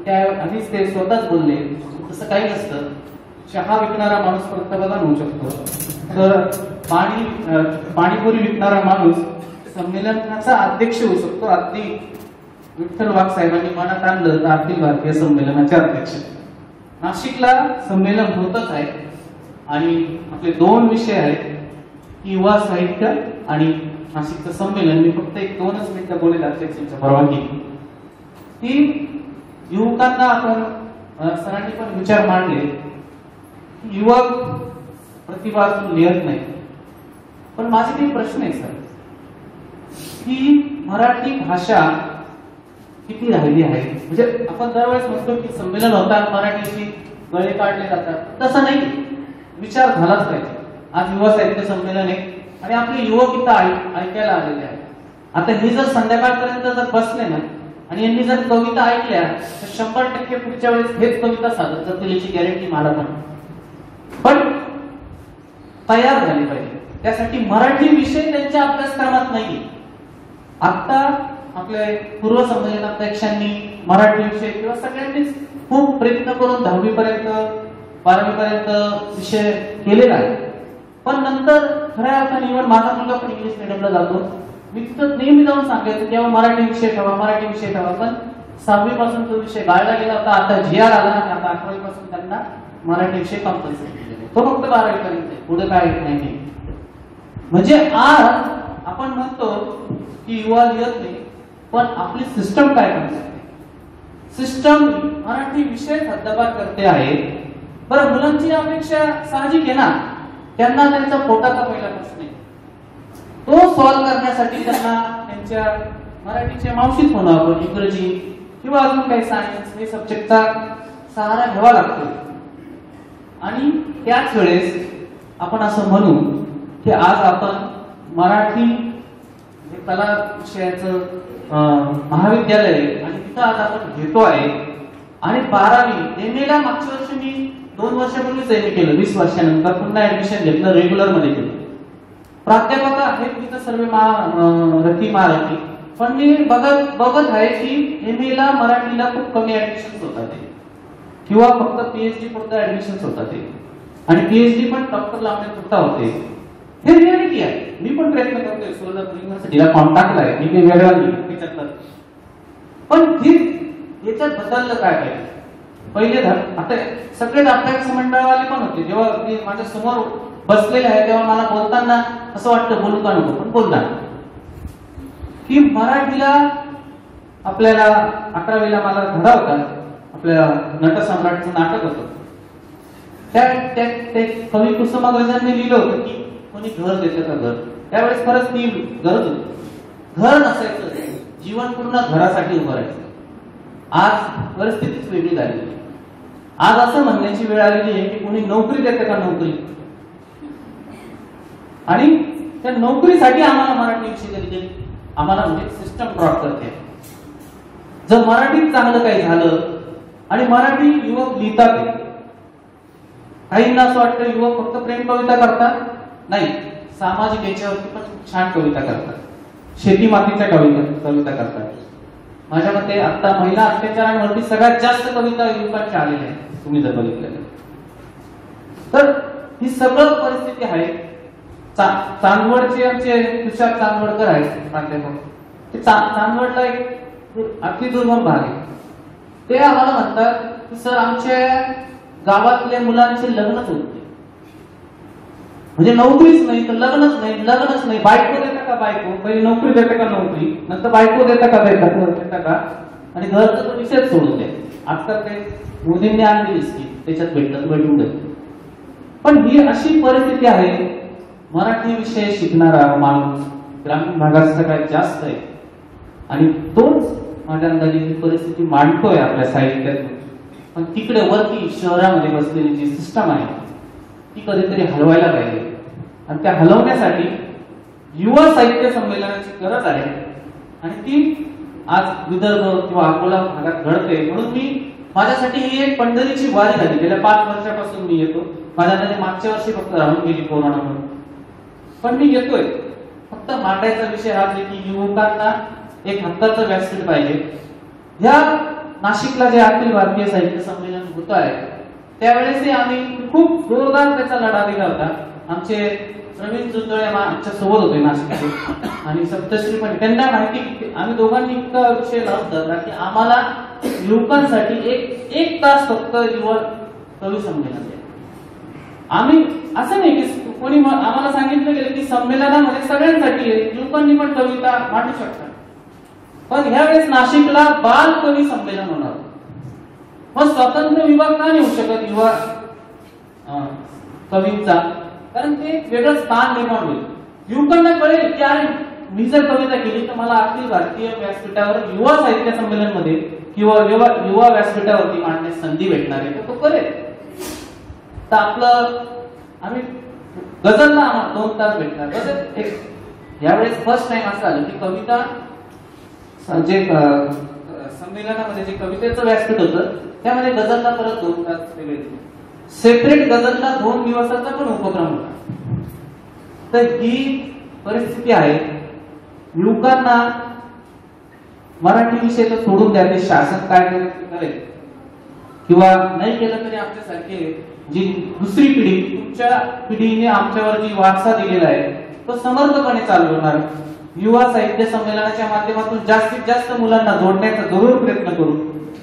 त्या आधीच ते स्वतःच बोलले, तसं काही नसतं. चहा विकणारा माणूस पंतप्रधान होऊ शकतो, तर पाणीपुरी विकणारा माणूस संमेलनाचा अध्यक्ष होऊ शकतो. अगदी विठ्ठल वाघ साहेबांनी मनात आणलं तर अखिल भारतीय संमेलनाचे अध्यक्ष. नाशिकला संमेलन होतच आहे आणि आपले 2 विषय आहेत, युवा साहित्य आणि नाशिकचं संमेलन. मी फक्त 1-2च मिनिटं बोलेल अध्यक्षांच्या परवानगी. की युवकांना आपण सरांनी पण विचार मांडले, युवक प्रतिभा लिहत नाही. पण माझे काही प्रश्न आहे सर, की मराठी भाषा किती राहिली आहे? म्हणजे आपण दरवेळेस म्हणतो की संमेलन होतात मराठीची गळे काढले जातात, तसं नाही. विचार झालाच पाहिजे. आज युवा साहित्य संमेलन आहे आणि आपले युवक इथं ऐकायला आलेले आहेत. आता हे जर संध्याकाळपर्यंत जर बसले ना आणि यांनी जर कविता ऐकल्या तर 100% पुढच्या वेळेस हेच कविता सादर करतील याची गॅरंटी मला पण तयार झाली पाहिजे. त्यासाठी मराठी विषय त्यांच्या अभ्यासक्रमात नाही. आता आपल्या पूर्व संमेलनाध्यक्षांनी मराठी विषय किंवा सगळ्यांनीच खूप प्रयत्न करून 10वी पर्यंत 12वी पर्यंत विषय केलेला आहे. पण नंतर खऱ्या अर्थाने इव्हन माझा मुलगा पण इंग्लिश मिडियमला जातो, मी तिथं नेहमी जाऊन सांगायचं की मराठी विषय ठेवा, मराठी विषय ठेवा. पण 6वी पासून तो विषय गाळला गेला होता. आता GR आला आणि आता 11वी पासून त्यांना मराठी विषय कंपल्सरी केलेला. तो फक्त 12वी पर्यंत, पुढे काय नाही. म्हणजे आज आपण म्हणतो की युवा लिहत नाही, पण आपली सिस्टम काय करते? सिस्टम मराठी विषय हद्दपार करते आहे. बरं, मुलांची अपेक्षा साहजिक आहे ना, त्यांना त्यांचा पोटाचा पहिला प्रश्न आहे, तो सॉल्व्ह करण्यासाठी त्यांना त्यांच्या मराठीच्या मावशीत म्हणा आपण इंग्रजी किंवा अजून काही सायन्स हे सब्जेक्टचा सहारा घ्यावा लागतो. आणि त्याच वेळेस आपण असं म्हणू की आज आपण मराठी कला विषयाचं महाविद्यालय आणि तिथं आज आपण घेतो आहे. आणि 12वी MA ला मागच्या वर्षी मी 2 वर्षापूर्वीच MA केलं, 20 वर्षानंतर पुन्हा ऍडमिशन घेतलं, रेग्युलर मध्ये केलं. प्राध्यापक आहेत तिथं सर्व रथी महारथी, पण मी बघत आहे की MA ला मराठीला खूप कमी ऍडमिशन होतात किंवा फक्त PhD पुरतं ऍडमिशन होतात आणि PhD पण डॉक्टर लावण्यात सुद्धा होते. हे रियालिटी आहे. मी पण प्रयत्न करतोय, सोलापूर युनिव्हर्सिटीला कॉन्टॅक्टला आहे, मी काही वेगळा नाही. पण याच्यात बदललं काय पाहिजे? पहिले आता सगळेच अभ्यास मंडळवाले पण होते, जेव्हा ते माझ्या समोर बसलेले आहे तेव्हा मला बोलताना असं वाटतं बोलू का नको, पण बोलणार की मराठीला आपल्याला 11वीला मला धडा होता, आपल्या नटसम्राटचं नाटक होतं. त्या कवी कुसुमाग्रजांनी लिहिलं होतं की कोणी घर देतं का घर. त्यावेळेस खरंच ती गरज होती. घर नसायचं, जीवन पूर्ण घरासाठी उभं राहायचं. आज परिस्थितीच वेगळी झाली. आज असं म्हणण्याची वेळ आलेली आहे की कोणी नोकरी देते का नोकरी, आणि त्या नोकरीसाठी आम्हाला मराठी विषय कधी आम्हाला म्हणजे सिस्टम ड्रॉप करते. जर मराठीत चांगलं काही झालं आणि मराठी युवक लिहितात, काहींना असं वाटतं युवक फक्त प्रेम कविता करतात, नाही, सामाजिक याच्यावरती पण छान कविता करतात, शेती मातीच्या कविता करतात. माझ्या मते आता महिला अत्याचारांवरती सगळ्यात जास्त कविता युवकांच्या आलेल्या आहेत, तुम्ही जर बघितलं तर. ही सगळं परिस्थिती आहे. चांदवडचे आमचे तुषार चांदवडकर आहेत प्राध्यापक, ते चांदवडला एक अति दुर्गम भाग आहे. ते आम्हाला म्हणतात की सर आमच्या गावातल्या मुलांचे लग्नच होत नाही, म्हणजे नोकरीच नाही तर लग्नच नाही. बायको देता का बायको, पहिली नोकरी देता का नोकरी, नंतर बायको देता का आणि घरचा तो विषयच सोडून द्या. आजकाल ते मोदींनी आणली की त्याच्यात भेटून देत. पण ही अशी परिस्थिती आहे. मराठी विषय शिकणारा माणूस ग्रामीण भागात सगळ्यात जास्त आहे आणि तोच माझ्या अंदाजे ही परिस्थिती मांडतोय आपल्या साहित्यात. पण तिकडे वरती शहरामध्ये बसलेली जी सिस्टम आहे ती कधीतरी हलवायला पाहिजे. आणि त्या हलवण्यासाठी युवा साहित्य संमेलनाची गरज आहे आणि ती आज विदर्भ किंवा अकोला भागात घडते. म्हणून मी माझ्यासाठी ही एक पंढरीची वारी झाली. गेल्या 5 वर्षापासून मी येतो. माझ्या मागच्या वर्षी फक्त राहून गेली कोरोनामुळे, पण मी येतोय. फक्त मांडायचा विषय हाच आहे की युवकांना एक हक्काचं व्यासपीठ पाहिजे. या नाशिकला जे अखिल भारतीय साहित्य संमेलन होत आहे त्यावेळेस आम्ही खूप जोरदार त्याचा लढा दिला होता. आमचे प्रवीण जुंजळे आमच्या सोबत होते नाशिकचे आणि सप्तश्री पण त्यांना माहिती आम्ही दोघांनी इतका विषय लावला की आम्हाला युवकांसाठी एक तास फक्त युवा कवी संमेलन द्या. आम्ही असं नाही की कोणी आम्हाला सांगितलं गेलं की संमेलनामध्ये सगळ्यांसाठी युवकांनी पण कविता मांडू शकतात. पण ह्यावेळेस नाशिकला बाल कवी संमेलन होणार. मग स्वतंत्र विभाग का नाही होऊ शकत युवा कवींचा? कारण ते एक वेगळं स्थान निर्माण होईल. युवकांना कळेल की अरे मी जर कविता केली तर मला अखिल भारतीय व्यासपीठावर युवा साहित्य संमेलन मध्ये किंवा युवा व्यासपीठावरती मांडण्यास संधी भेटणार आहे तर तो करेल. तर आपलं आम्ही गझलला आम्हाला 2 तास भेटणार. गझल एक यावेळेस फर्स्ट टाइम असं झालं की कविता जे संमेलनामध्ये जे कवितेचं व्यासपीठ होतं त्यामध्ये गझलला परत 2 तास वेगळे दिले. सेपरेट गझलला 2 दिवसाचा पण उपक्रम होता. तर ही परिस्थिती आहे. युवकांना मराठी विषय तर सोडून द्या, ते शासन काय करेल किंवा नाही केलं तरी आमच्यासारखे जी दुसरी पिढी तुमच्या पिढीने आमच्यावर जी वारसा दिलेला आहे तो समर्थपणे चालवणार. युवा साहित्य संमेलनाच्या माध्यमातून जास्तीत जास्त मुलांना जोडण्याचा जरूर प्रयत्न करू.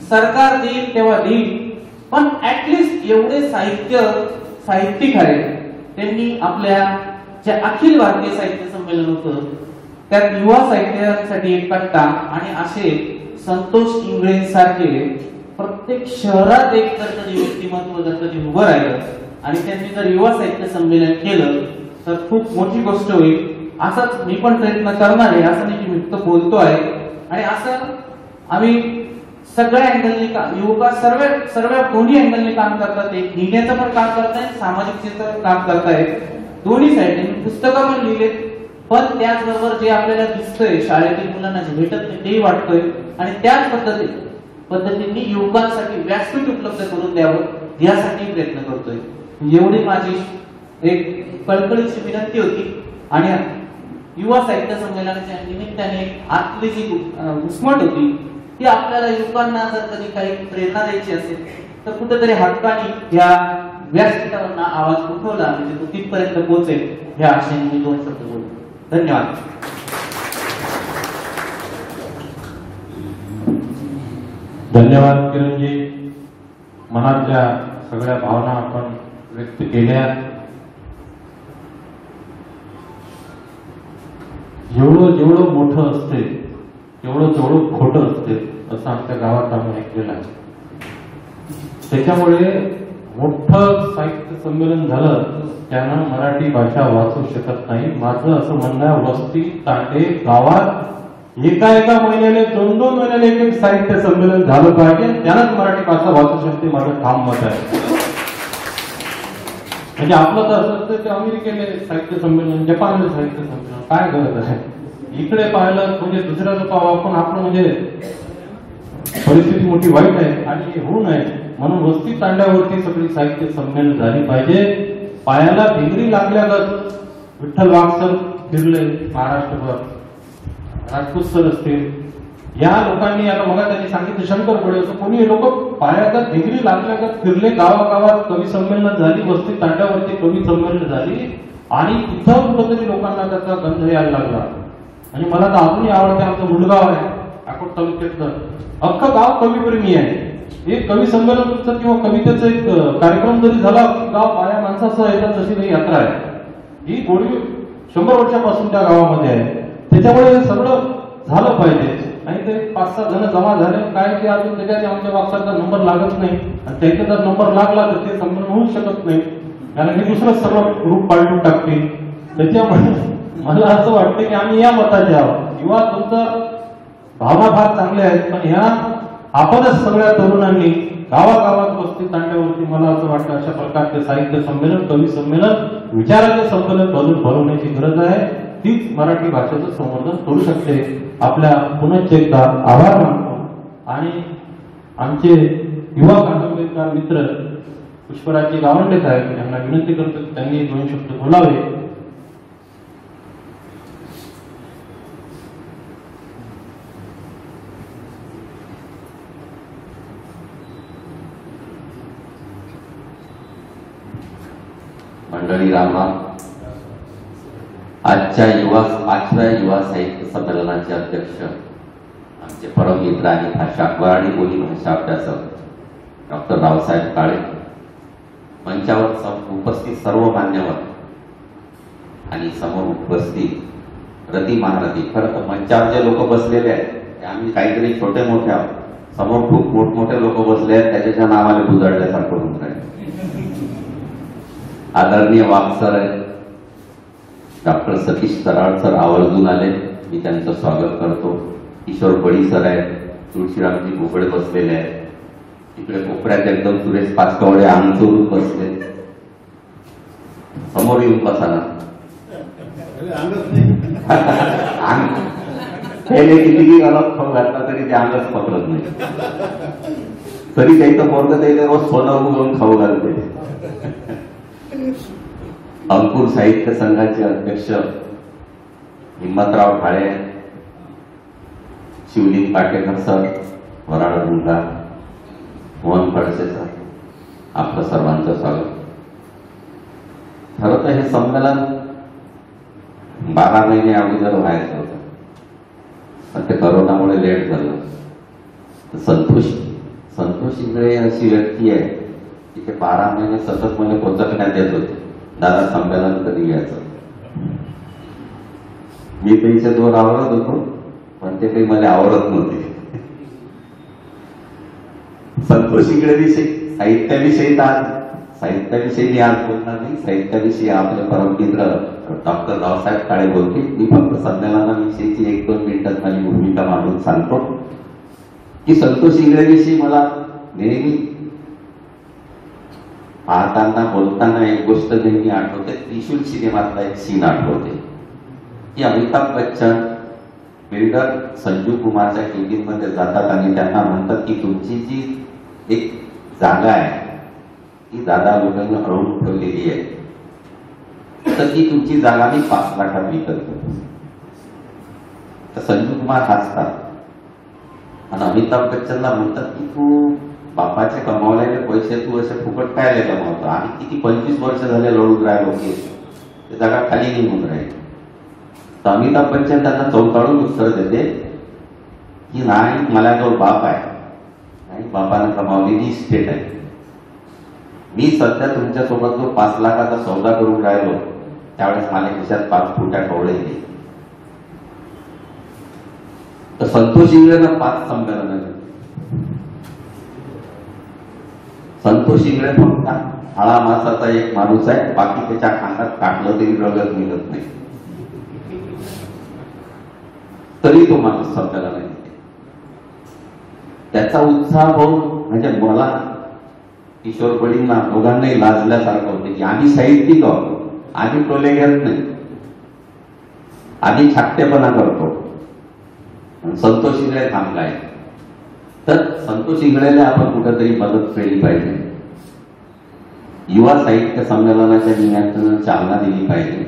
सरकार देईल तेव्हा देईल, पण ऍटलिस्ट एवढे साहित्यिक आहेत त्यांनी आपल्या जे अखिल भारतीय साहित्य संमेलन होतं त्यात युवा साहित्यासाठी एक कट्टा आणि असे संतोष इंगळे सारखे प्रत्येक शहरात एक जर कधी व्यक्तिमत्व जर कधी उभं राहिलं आणि त्यांनी जर युवा साहित्य संमेलन केलं तर खूप मोठी गोष्ट होईल. असंच मी पण प्रयत्न करणार आहे. असं नाही की मी फक्त बोलतो आहे. आणि असं आम्ही सगळ्या अँगलनी युवक सर्व दोन्ही अँगलनी काम करतात. एक लिहिण्याचं पण काम करतायत, सामाजिक काम करतायत. दोन्ही साईडने पुस्तकं पण लिहिलेत, पण त्याचबरोबर जे आपल्याला दिसतंय शाळेतील मुलांना जे भेटत नाही तेही वाटतंय आणि त्याच पद्धतीने युवकांसाठी व्यासपीठ उपलब्ध करून द्यावं यासाठी प्रयत्न करतोय. एवढी माझी एक कळकळीची विनंती होती. आणि युवा साहित्य संमेलनाच्या निमित्ताने आतली जी घुसमट होती ती आपल्याला युवकांना जर कधी काही प्रेरणा द्यायची असेल तर कुठेतरी हक्काने या व्यासपीठावर आवाज उठवला म्हणजे तो तिथपर्यंत पोहोचेल ह्या आशेने मी 2 शब्द बोलतो. धन्यवाद. धन्यवाद किरणजी. मनातल्या सगळ्या भावना आपण व्यक्त केल्या. जेवढं मोठं असते तेवढं खोटं असते असं आमच्या गावात आम्ही ऐकलेलं आहे. त्याच्यामुळे मोठं साहित्य संमेलन झालं त्यानं मराठी भाषा वाचू शकत नाही. माझं असं म्हणणं आहे वस्ती तांडे गावात एका महिन्याने 2 महिन्याने एक साहित्य संमेलन झालं पाहिजे, त्यानंच मराठी भाषा वाचू शकते. माझं ठाम मत आहे. म्हणजे आपलं तर असं असतं ते अमेरिकेने साहित्य संमेलन, जपानने साहित्य संमेलन, काय गरज आहे? इकडे पाहिलं म्हणजे दुसऱ्याचं पाव आपण. आपलं म्हणजे परिस्थिती मोठी वाईट आहे आणि होऊ नये म्हणून वस्ती तांड्यावरती सगळी साहित्य संमेलन झाली पाहिजे. पायाला भिंगरी लागल्यागत विठ्ठल वाघ सर फिरले महाराष्ट्रभर, राजपूत सर असतील, या लोकांनी आता मग त्यांनी सांगितलं शंकर पुढे असं कोणी लोक पायागत भिंगरी लागल्यागत फिरले. गावागावात कवी संमेलन झाली, वस्ती तांड्यावरती कवी संमेलन झाली आणि तिथं कुठंतरी लोकांना त्याचा गंध यायला लागला. आणि मला तर अजूनही आवडते आमचं मुलगाव आहे अकोट तालुक्यातलं, अख्खं गाव कविप्रेमी आहे. एक कवी संमेलन तुमचं किंवा कवितेचा एक कार्यक्रम जरी झाला गाव बाया माणसासह येतात तशी काही यात्रा आहे. ही गोडी 100 वर्षापासून त्या गावामध्ये आहे. त्याच्यामुळे हे सगळं झालं पाहिजे. आणि ते 5-6 जण जमा झाले काय की अजून त्याच्यात आमच्या वापसाचा नंबर लागत नाही आणि त्यांचा जर नंबर लागला तर ते संमेलन होऊ शकत नाही कारण हे दुसरं सगळं ग्रुप पालटून टाकतील. त्याच्यामुळे मला असं वाटतं की आम्ही या मताचे आहोत. किंवा तुमचं भावना फार चांगले आहेत पण ह्या आपणच सगळ्या तरुणांनी गावागावात वस्ती तांड्यावरती मला असं वाटतं अशा प्रकारचे साहित्य संमेलन, कवी संमेलन, विचाराचे संमेलन भरवण्याची गरज आहे. तीच मराठी भाषेचं संवर्धन करू शकते. आपल्या पुनश्च एकदा आभार मानतो आणि आमचे युवा कादंबरीकार मित्र पुष्पराजजी गावंडे साहेब यांना विनंती करतो की त्यांनी 2 शब्द बोलावे. मंडळी रामराम. आजच्या 5व्या युवा साहित्य संमेलनाचे अध्यक्ष आमचे परममित्र आणि भाषा वराडी बोली भाषा अभ्यासक डॉक्टर रावसाहेब काळे, मंचावर उपस्थित सर्व मान्यवर आणि समोर उपस्थित रती महारथी. खरं तर मंचावर जे लोक बसलेले आहेत ते आम्ही काहीतरी छोटे मोठे आहोत, समोर खूप मोठमोठे लोक बसले आहेत त्याच्या नावाने गुजरल्यासारखं होऊन राहिले. आदरणीय वाघसर आहेत, डॉक्टर सतीश कराड सर आवर्जून आले, मी त्यांचं स्वागत करतो. किशोर बडी सर आहेत, तुळशीरामजी भोगडे बसलेले आहेत, इकडे कोपऱ्यात एकदम सुरेश पाचकवडे आमचूर बसले. समोर येऊन बसा ना. पहिले किती अलग खाऊ घातला तरी ते अंगच पकडत नाही, तरी काही तर पोरग त्याला रोज सोनं उगवून खाऊ घालते. अंकुर साहित्य संघाचे अध्यक्ष हिम्मतराव ठाळे, शिवलिंग पाटेकर सर, वराड मुंगा, मोहन खडसे सर, आपलं सर्वांचं स्वागत. खरं तर हे संमेलन 12 महिने अगोदर व्हायचं होतं, पण ते करोनामुळे लेट झालं. संतोष इंगळे अशी व्यक्ती आहे की ते 12 महिने सतत मला पोचकण्यात येत होते, दादा संमेलन कधी घ्यायचं. मी त्यांच्या दोन आवडत होतो, पण ते काही मला आवडत नव्हते. संतोष इंगळेविषयी साहित्याविषयी मी आज बोलणार नाही. साहित्याविषयी आपले परममित्र डॉक्टर रावसाहेब काळे बोलतील. मी फक्त संमेलनाविषयीची 1-2 मिनिटात माझी भूमिका मांडून सांगतो की संतोष इंगळेविषयी मला नेहमी पाहताना बोलताना एक गोष्ट नेहमी आठवते. त्रिशूल सिनेमातला एक सीन आठवते की अमिताभ बच्चन बिल्डर संजू कुमारच्या केबिन मध्ये जातात आणि त्यांना म्हणतात की तुमची जी एक जागा आहे ती दादा लोकांनी अडवून ठेवलेली आहे, तर ती तुमची जागा मी 5 लाखात विकत घेतो. तर संजू कुमार हसतात आणि अमिताभ बच्चनला म्हणतात की तू बापाचे कमावलेले पैसे तू असे फुकट काय कमावतो, आणि किती 25 वर्ष झाले लढून राहिलो की ते जागा खाली निघून राहील. तर अमिताभ बच्चन त्यांना चौकाळून उत्तर देते की नाही, मला जो बाप आहे, नाही बापानं कमावलेली इस्टेट आहे, मी सध्या तुमच्यासोबत जो 5 लाखाचा सौदा करून राहिलो त्यावेळेस मला खिशात 5 फुट्या कवळे येते. तर संतोष इंगळेनं 5 संमेलन. संतोष इंगळे फक्त हाळा मासाचा एक माणूस आहे, बाकी त्याच्या खांद्यात काढलं तरी रगत मिळत नाही, तरी तो माणूस संमेलन आहे. त्याचा उत्साह पाहून म्हणजे मला किशोर बडींना दोघांनाही लाजल्यासारखं होते की आम्ही साहित्यिक आहोत, आम्ही टोले घेत नाही, आम्ही छाकटेपणा करतो. संतोष इंगळे थांबलाय, तर संतोष इंगळेला आपण कुठेतरी मदत केली पाहिजे. युवा साहित्य संमेलनाच्या निमित्तानं चालना दिली पाहिजे.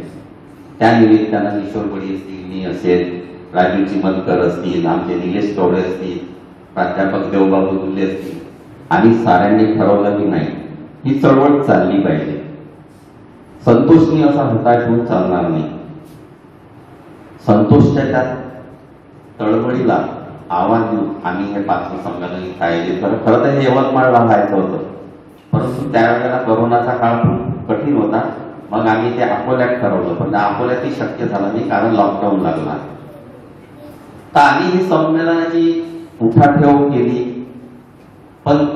त्या निमित्तानं किशोर बडी असतील, मी असेल, राजू चिमनकर असतील, आमचे निलेश कवडे असतील, प्राध्यापक देवबाबू दुल्ले असतील, आम्ही साऱ्यांनी ठरवलं की नाही ही चळवळ चालली पाहिजे. संतोषनी असा हताश होऊन चालणार नाही. संतोषच्या त्या तळमळीला आव्हान देऊन आम्ही हे 5वें संमेलन इथं आयोजित करतो. खरं तर हे यवतमाळला व्हायचं होतं, परंतु त्यावेळेला करोनाचा काळ खूप कठीण होता. मग आम्ही ते अकोल्यात ठरवलं, पण अकोल्यातही शक्य झालं नाही कारण लॉकडाऊन लागला. तर आम्ही ही संमेलनाची उठाठेव केली. पण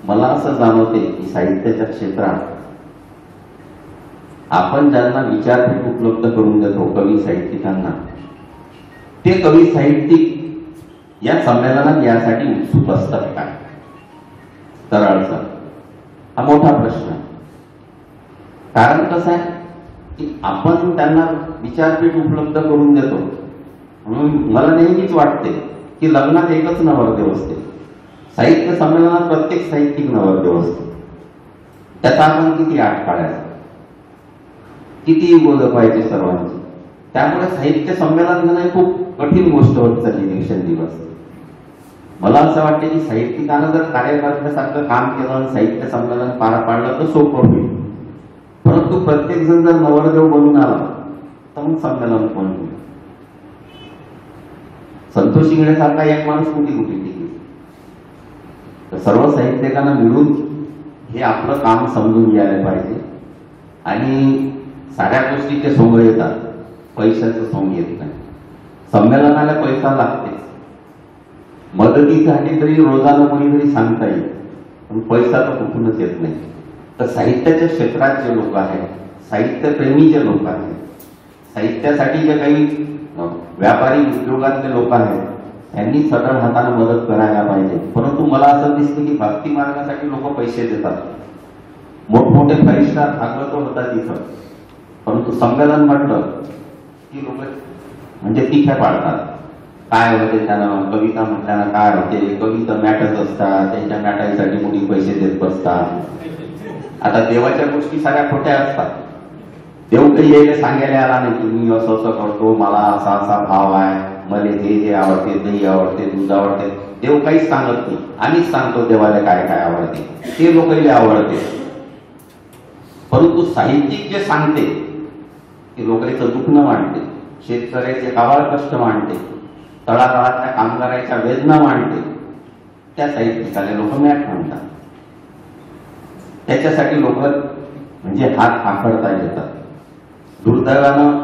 मला असं जाणवते की साहित्याच्या क्षेत्रात आपण ज्यांना विचारपीठ उपलब्ध करून देतो कवी साहित्यिकांना, ते कवी साहित्यिक या संमेलनात यासाठी उत्सुक असतात का? तर अडचण हा मोठा प्रश्न. कारण कसं आहे की आपण त्यांना विचारपीठ उपलब्ध करून देतो, म्हणून मला नेहमीच वाटते की लग्नात एकच नवरदेव असते, साहित्य संमेलनात प्रत्येक साहित्यिक नवरदेव असतो. त्याचा आपण किती आठ काढायचा, किती जपायचे सर्वांची. त्यामुळे साहित्य संमेलन खूप कठीण गोष्ट होत चालली दिवसेंदिवस. मला असं वाटतं की साहित्यिकानं जर कार्यकर्त्यासारखं काम केलं, साहित्य संमेलन पार पाडलं तर सोपं होईल. परंतु प्रत्येक जण जर नवरदेव बनून आला तर मग संमेलन कोण होईल? संतोष शिंगडेसारखा एक माणूस कुठे टिकेल? तर सर्व साहित्यिकांना मिळून हे आपलं काम समजून घ्यायला पाहिजे. आणि साऱ्या गोष्टीचे सोंग येतात, पैशाचं सोंग येत नाही. संमेलनाला पैसा लागतेच, मदतीसाठी तरी रोजानं कोणीतरी सांगता येईल, पण पैसा तर कुठूनच येत नाही. तर साहित्याच्या क्षेत्रात जे लोक आहेत, साहित्यप्रेमी जे लोक आहेत, साहित्यासाठी जे काही व्यापारी उद्योगातले लोक आहेत, त्यांनी सरळ हाताने मदत करायला पाहिजे. परंतु मला असं दिसतं की भक्ती मार्गासाठी लोक पैसे देतात, मोठमोठे 5 स्टार भागवत होतात तिथं, परंतु संमेलन म्हटलं की लोक म्हणजे तिथे पाडतात. काय होते त्यानं, कविता म्हटल्यानं काय होते, कविता मॅटच असतात, त्यांच्या मॅटाईसाठी मुली पैसे देत बसतात. आता देवाच्या गोष्टी साऱ्या खोट्या असतात. देव काही यायला सांगायला आला नाही की मी असं असं करतो, मला असा असा भाव आहे, मला हे आवडते, दही आवडते, दूध आवडते. देव काहीच सांगत नाही, आम्हीच सांगतो देवाला काय काय आवडते, ते लोकांना आवडते. परंतु साहित्यिक जे सांगते ते लोकांचं दुखणं मांडते, शेतकऱ्याचे काबाळ कष्ट मांडते, तळागाळातल्या कामगारांच्या वेदना मांडते, त्या साहित्यिकाला लोक मॅट म्हणतात. त्याच्यासाठी लोक म्हणजे हात आखडता येतात. दुर्दैवानं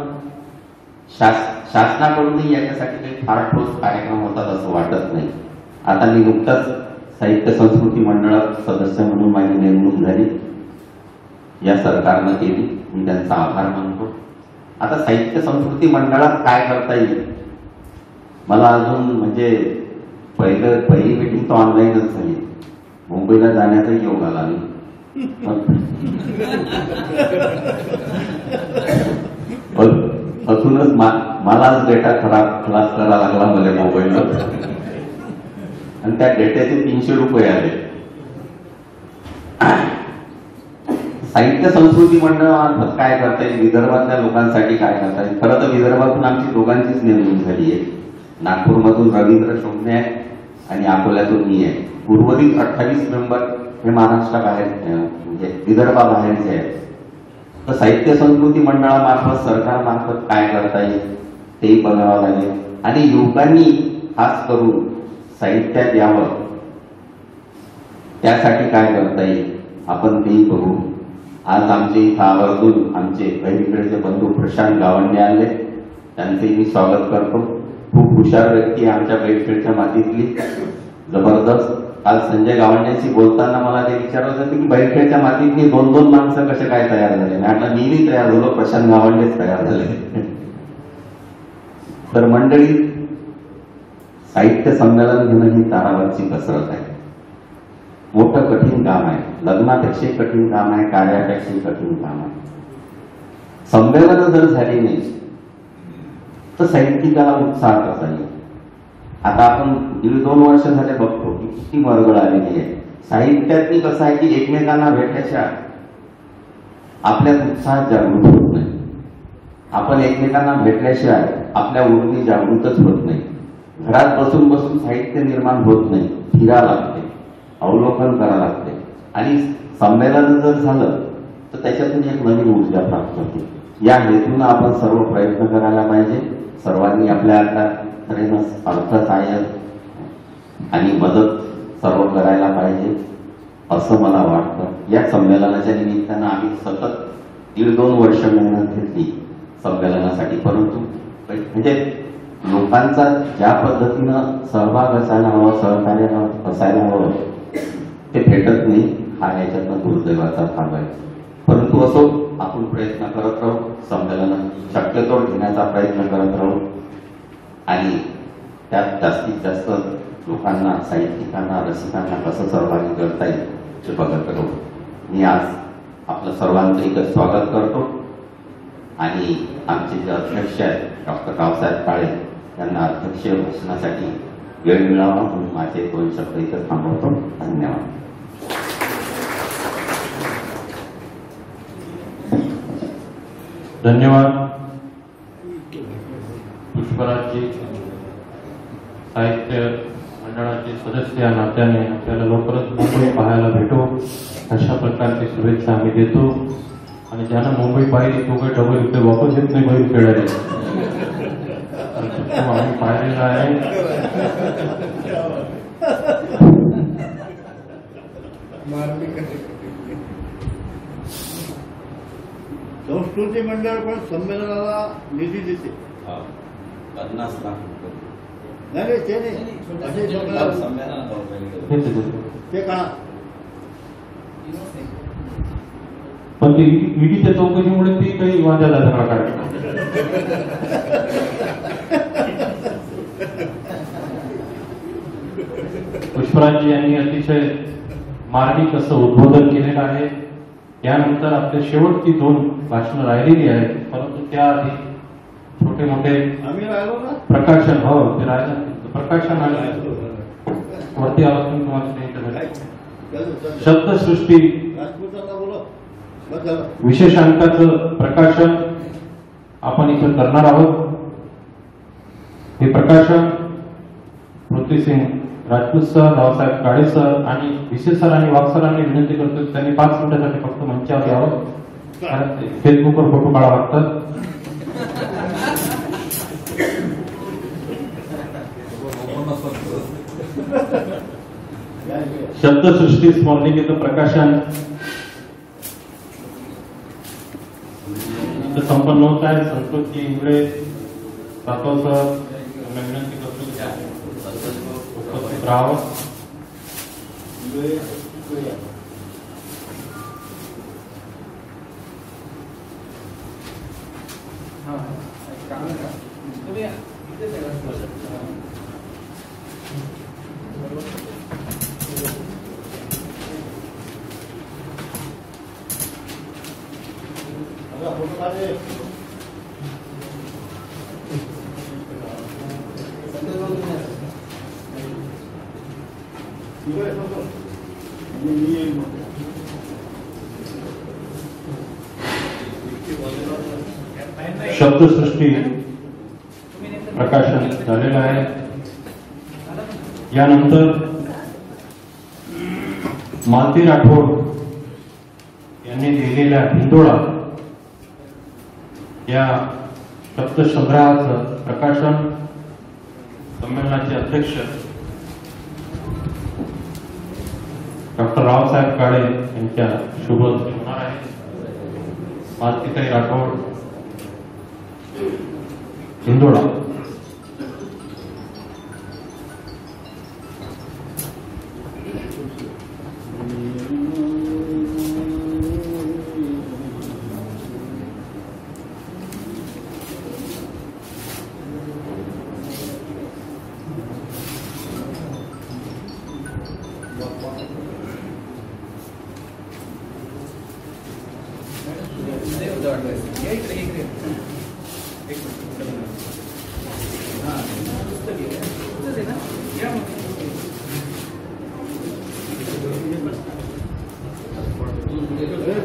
शासनाकडूनही याच्यासाठी काही फार ठोस कार्यक्रम होतात असं वाटत नाही. आता मी नुकताच साहित्य संस्कृती मंडळात सदस्य म्हणून माझी नेमणूक झाली, या सरकारनं केली, मी त्यांचा आभार मानतो. आता साहित्य संस्कृती मंडळात काय करता येईल, मला अजून म्हणजे पहिली मीटिंग तर ऑनलाईनच झाली, मुंबईला जाण्याचा योग आला नाही. अजूनच मलाच डेटा खलास करावा लागला मला मोबाईलवर, आणि त्या डेट्याचे 300 रुपये आले. साहित्य संस्कृती मंडळामार्फत काय करता येईल, विदर्भातल्या लोकांसाठी काय करता येईल. खरं तर विदर्भातून आमची दोघांचीच नेमणूक झाली आहे. नागपूरमधून रवींद्र शोभणे आहे आणि अकोल्यातून मी आहे. उर्वरित 28 मेंबर हे महाराष्ट्राबाहेर म्हणजे विदर्भाबाहेरचे आहेत. तर साहित्य संस्कृती मंडळामार्फत सरकारमार्फत काय करता येईल तेही बघावं लागेल. आणि युवकांनी खास करून साहित्यात यावं, त्यासाठी काय करता येईल आपण तेही बघू. आज आमचे इथं आवर्जून आमचे बहिणीकडचे बंधू प्रशांत गावंडे आले, त्यांचेही मी स्वागत करतो. खूप हुशार व्यक्ती आहे आमच्या बैठखेडच्या मातीतली, जबरदस्त. काल संजय गावंड्यांशी बोलताना मला ते विचारत होते की बैठखेडच्या मातीतली 2-2 माणसं कसे काय तयार झाले. मी म्हटलं मी तयार झालो, प्रशांत गावंडेच तयार झाले. तर मंडळी, साहित्य संमेलन घेणं ही तारावरची कसरत आहे. मोठं कठीण काम आहे, लग्नापेक्षाही कठीण काम आहे, कार्यापेक्षाही कठीण काम आहे. संमेलन जर झाली नाही तर साहित्यिकाला उत्साह कसा येईल. आता आपण 1.5-2 वर्ष झाले बघतो की किती वर्गळ आलेली आहे. साहित्यातली कसं आहे की एकमेकांना भेटल्याशिवाय आपल्यात उत्साह जागृत होत नाही. आपण एकमेकांना भेटल्याशिवाय आपल्या वृत्ती जागृतच होत नाही. घरात बसून बसून साहित्य निर्माण होत नाही, फिरावं लागते, अवलोकन करावं लागते. आणि संमेलन जर झालं तर त्याच्यातून एक नवीन ऊर्जा प्राप्त होते. या हेतून आपण सर्व प्रयत्न करायला पाहिजे. सर्वांनी आपल्या तऱ्हेनं अर्थसहाय्य आणि मदत सर्व करायला पाहिजे असं मला वाटतं. या संमेलनाच्या निमित्तानं आम्ही सतत 1.5-2 वर्ष मेहनत घेतली संमेलनासाठी, परंतु म्हणजे लोकांचा ज्या पद्धतीनं सहभाग असायला हवा, सहकार्य असायला हवं ते भेटत नाही. हा याच्यातनं दुर्दैवाचा भाग आहे. परंतु असो, आपण प्रयत्न करत राहू, संमेलन शक्यतो घेण्याचा प्रयत्न करत राहू आणि त्यात जास्तीत जास्त लोकांना, साहित्यिकांना, रसिकांना कसं सहभागी करता येईल ते बघत राहू. मी आज आपलं सर्वांचं इथं स्वागत करतो आणि आमचे जे अध्यक्ष आहेत डॉक्टर रावसाहेब काळे यांना अध्यक्षीय भाषणासाठी वेळ मिळावा म्हणून माझे 2 शब्द इथं थांबवतो. धन्यवाद. धन्यवाद. पुष्पराजजी साहित्य मंडळाचे सदस्य या नात्याने आपल्याला लवकरच मुंबई पाहायला भेटू अशा प्रकारची शुभेच्छा आम्ही देतो. आणि ज्यानं मुंबई पाहिली तो काही डबल इथे वापस येत नाही बैल खेळायला. तो आम्ही पाहिलेला आहे. संस्कृती मंडळ पण संमेलनाला निधी देते. 50 लाख रुपये. नाही ते नाही असे ते का पण ती ईडीच्या चौकशीमुळे ती काही वाजायला सगळा कार्यक्रम. पुष्पराजजी यांनी अतिशय मार्मिक असं उद्बोधन केलेलं आहे. यानंतर आपल्या शेवटची 2 भाषणं राहिलेली आहेत, परंतु त्याआधी छोटे मोठे आम्ही राहिलो ना प्रकाशन ते राहिलं प्रकाशन आणि वरती आवाज तुम्हाला शब्दसृष्टी राजपूतांना बोलो बस झालं. विशेष अंकाचं प्रकाशन आपण इथं करणार आहोत. हे प्रकाशन पृथ्वीसिंग राजपूत सर, रावसाहेब काळे सर आणि विशेष सर आणि वाघ सरांनी विनंती करतो की त्यांनी 5 मिनिटांसाठी फक्त मंचावर यावं, कारण फेसबुकवर फोटो काढावे लागतात. शब्दसृष्टी स्मरणिकेचं प्रकाशन संपन्न होत आहे. संतोषजी इंगळे राठोड सर यांना विनंती करतो की उपस्थित राहावं. शब्दसृष्टी प्रकाशन झालेलं आहे. यानंतर मालती राठोड यांनी लिहिलेल्या हिंदोळा या शब्दसंग्रहाचं प्रकाशन संमेलनाचे अध्यक्ष डॉक्टर रावसाहेब काळे यांच्या शुभ हस्ते होणार आहे. मालतीताई राठोड हिंदोळा.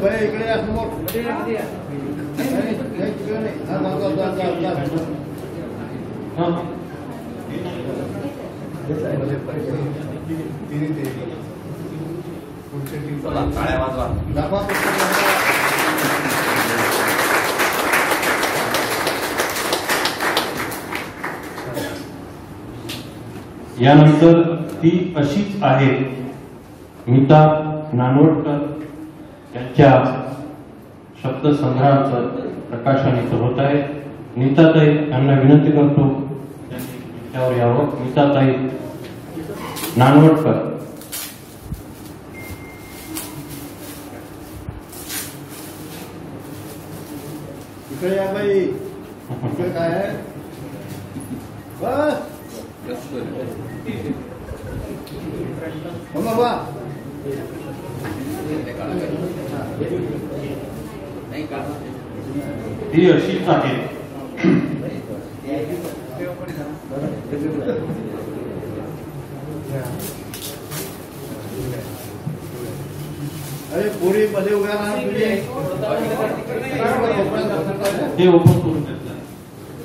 भाई इकडे या समोर. यानंतर ती अशीच आहे मीता नानवटकर यांच्या शब्दसंग्रहाचं प्रकाशन इथं होत आहे. नीताताई यांना विनंती करतो त्यांनी मंचावर यावं. नीताताई नानवटकर. इकडे या बाई. इकडे काय आहे बस बाबा. ही अशीच आहे. अरे पोरी मध्ये उभ्या राहा. ते ओपन करून देत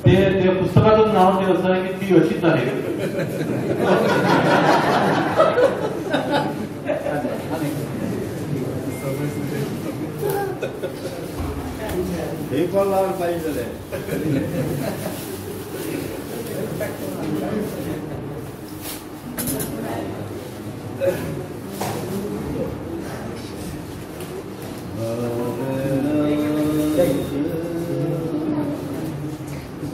ते पुस्तकाचं नाव ते असं आहे की ती अशीच आहे. हे कॉल लावायला पाहिजे.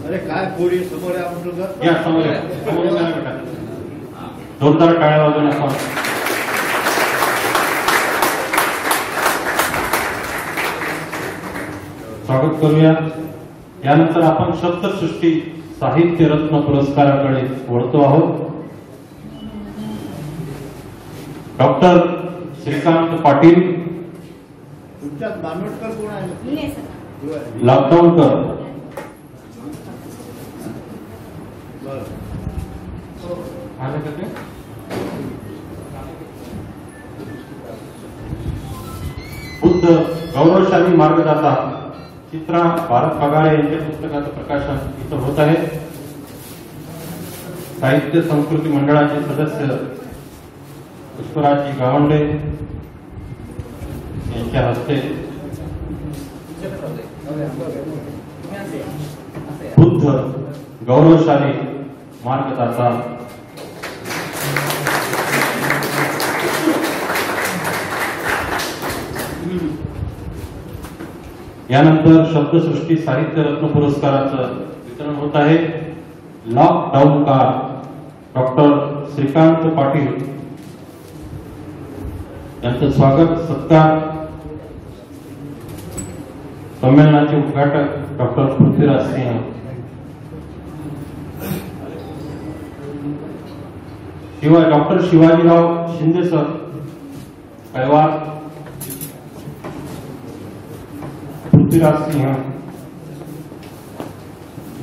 अरे काय पोरी समोर आहे म्हटलं का? या समोर या. समोर या बेटा. जोरदार टाळ्या वाजवून आपण स्वागत करूया. यानंतर आपण शब्दसृष्टी साहित्य रत्न पुरस्काराकडे वळतो आहोत. डॉक्टर श्रीकांत पाटील तुमच्यात बानवटकर कोण आहे? लॉकडाऊनकर. बरं. आले का ते? बुद्ध गौरवशाली मार्गदाता चित्रा भारत पगारे यांच्या पुस्तकाचं प्रकाशन इथं होत आहे. साहित्य संस्कृती मंडळाचे सदस्य पुष्पराजजी गावंडे यांच्या हस्ते बुद्ध गौरवशाली मार्गदाता यानंतर शब्दसृष्टी साहित्य रत्न पुरस्काराचं वितरण होत आहे. लॉकडाऊनकार डॉक्टर श्रीकांत पाटील यांचं स्वागत सत्कार. संमेलनाचे उद्घाटक डॉक्टर पृथ्वीराज सिंह. शिवाय doctor Shivajirao Shinde sir Kaivar. Prithviraj Singh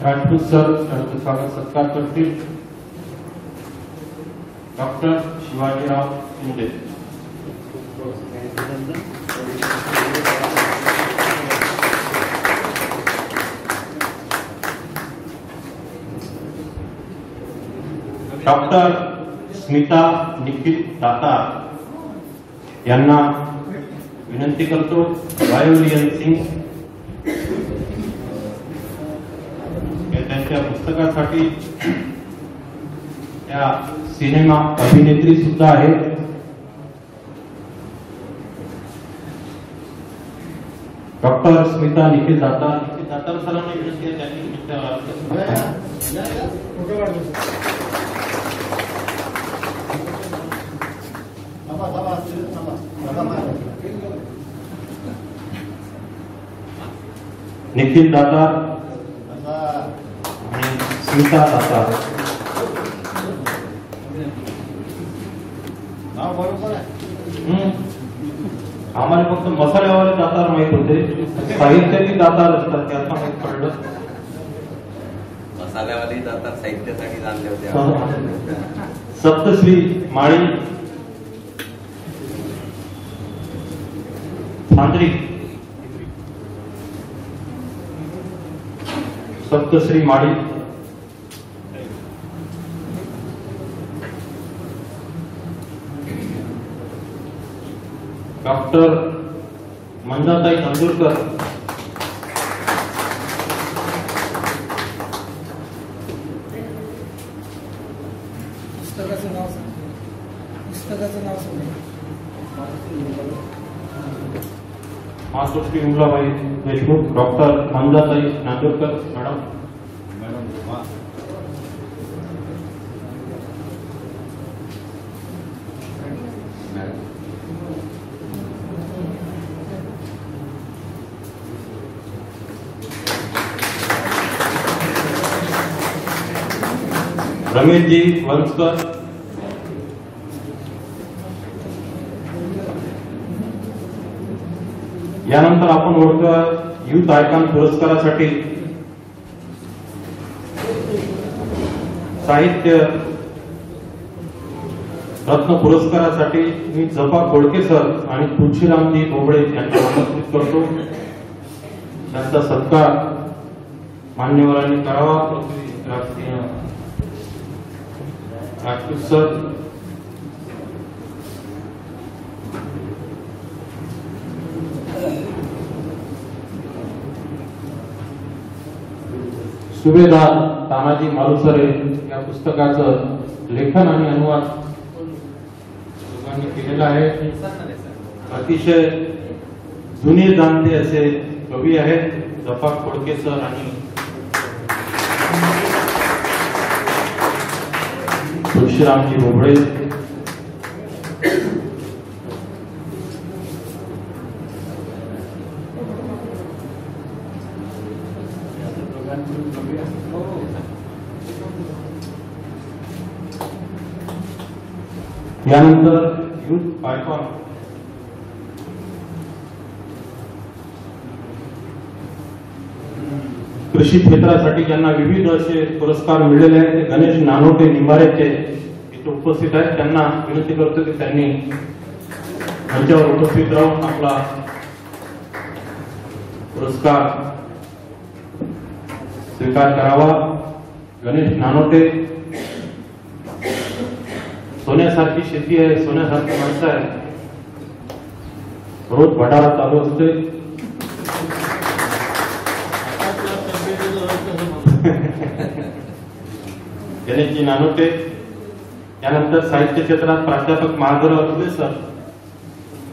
Rajput sir यांचं स्वागत सत्कार करतील. डॉक्टर शिवाजीराव शिंदे. डॉक्टर स्मिता निखिल दातार यांना विनंती करतो. वायोलियन सिंग हे त्यांच्या पुस्तकासाठी त्या सिनेमा अभिनेत्री सुद्धा आहेत. डॉक्टर स्मिता निखिल दातार. निखिल दातार सरांना विनंती आहे त्यांनी निखिल दातार आणि स्मिता दातार. नाव बरोबर आहे. आम्हाला फक्त मसाल्यावाले दातार माहित होते. साहित्याची दातार असतात त्याचा माहित पडलं. मसाल्यावाले दातार साहित्यासाठी जाणले होते. सप्तश्री माळी तांत्रिक. सप्तश्री माळी डॉक्टर मंदाताई अंदुरकर. पुस्तकाचं नाव सांग. पुस्तकाचं नाव सांग. मातोश्री उमलाबाई देशमुख. Doctor Mandatai Nandurkar madam. रमेशजी वंसकर. यानंतर आपण ओळखतो युथ आयकॉन पुरस्कारासाठी साहित्य रत्न पुरस्कारासाठी मी जपा कोळके सर आणि तुळशीरामजी बोबळे यांना आमंत्रित करतो. त्यांचा सत्कार मान्यवरांनी करावा. राजपूत सर सुभेदार तानाजी मालुसरे या पुस्तकाचं लेखन आणि अनुवाद दोघांनी केलेलं आहे. अतिशय जुने जाणते असे कवी आहेत जपाक खोडके सर आणि तुळशीरामजी भोबळे. यानंतर युथ आयकॉन कृषी क्षेत्रासाठी ज्यांना विविध असे पुरस्कार मिळालेले आहेत ते गणेश नानोटे निंबारेचे इथे उपस्थित आहेत. त्यांना विनंती करतो की त्यांनी मंचावर उपस्थित राहून आपला पुरस्कार स्वीकार करावा. गणेश नानोटे सोन्यासारखी शेती आहे, सोन्यासारखी माणसं आहे, रोज भंडारा चालू असते. गणेशजी नानोटे. यानंतर साहित्य क्षेत्रात प्राध्यापक महादेवराव दुबे सर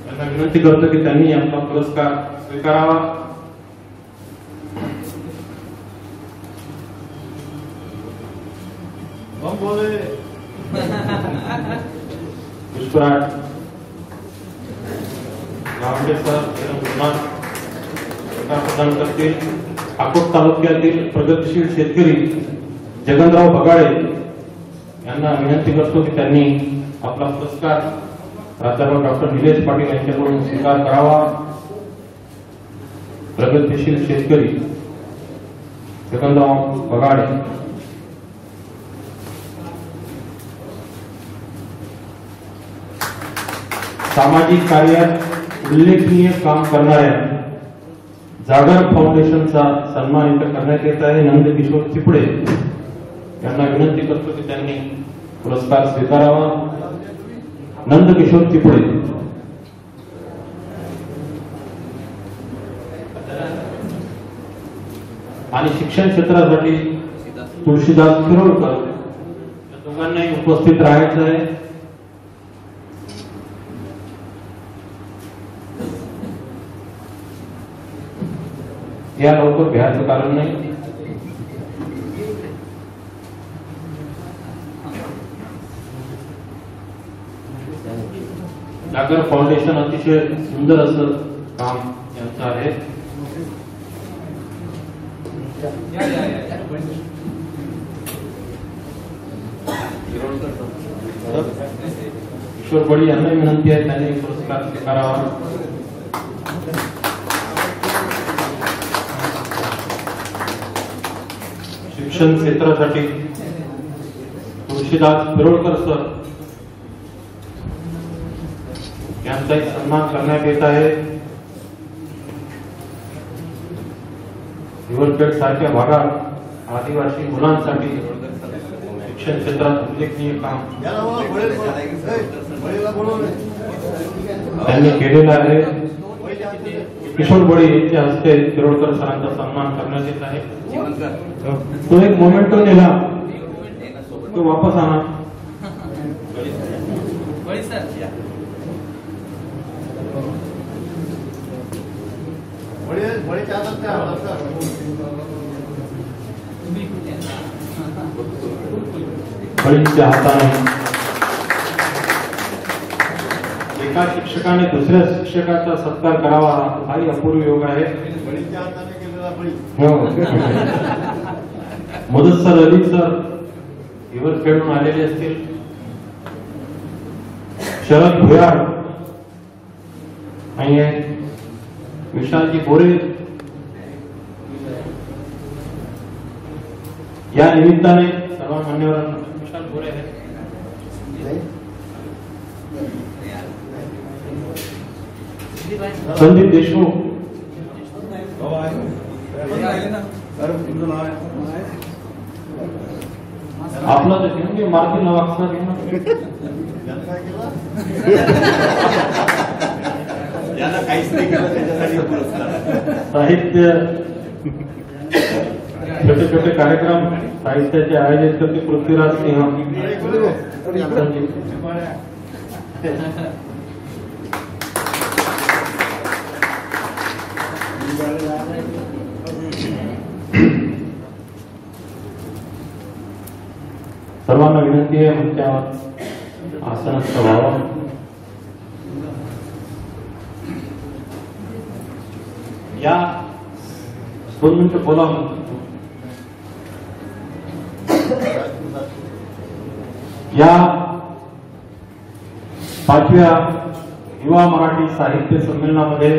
यांना विनंती करतो की त्यांनी आपला पुरस्कार स्वीकारावा. पुष्पराज गावंडे सर पुरस्कार प्रदान करतील. अकोट तालुक्यातील प्रगतशील शेतकरी जगनराव बगाळे यांना विनंती करतो की त्यांनी आपला पुरस्कार प्राध्यापक डॉक्टर निलेश पाटील यांच्याकडून स्वीकार करावा. प्रगतशील शेतकरी जगनराव बगाळे. सामाजिक कार्यात उल्लेखनीय काम करणाऱ्या जागर फाउंडेशनचा सन्मान इथं करण्यात येत आहे. नंदकिशोर चिपळे यांना विनंती करतो की त्यांनी पुरस्कार स्वीकारावा. नंदकिशोर चिपळे. आणि शिक्षण क्षेत्रासाठी तुळशीदास किरोळकर या दोघांनाही उपस्थित राहायचं आहे. या लवकर भ्याचं कारण नाही. जागर फाउंडेशन अतिशय सुंदर असं काम यांचं आहे. किशोर बडी यांना विनंती आहे त्यांनी पुरस्कार स्वीकारावा. शिक्षण क्षेत्रासाठी तुळशीदास किरोळकर सर यांचाही सन्मान करण्यात येत आहे. हिवरपेठ सारख्या भागात आदिवासी मुलांसाठी शिक्षण क्षेत्रात उल्लेखनीय काम त्यांनी केलेलं आहे. किशोर बडी यांच्या हस्ते किरोळकर सरांचा सन्मान करण्यात येत आहे. तो एक मोमेंटो नेला तो वापस आणा. बळींच्या हाताने एका शिक्षकाने दुसऱ्या शिक्षकाचा सत्कार करावा हाही अपूर्व योग आहे. मुदस्सर अली सर इवर खेळून आलेले असतील. शरद भुयार आणि विशालजी बोरे या निमित्ताने सर्व मान्यवरांना विशाल बोरे आहेत. संदीप देशमुख आपला तर घेऊन मार्गी नावाचा काहीच नाही केलं त्याच्यासाठी पुरस्कार. साहित्य छोटे छोटे कार्यक्रम साहित्याचे आयोजित करते पृथ्वीराज सिंह. सर्वांना विनंती आहे मंचावर आसनस्थ व्हावं. या 2 मिनिटं बोला. या 5व्या युवा मराठी साहित्य संमेलनामध्ये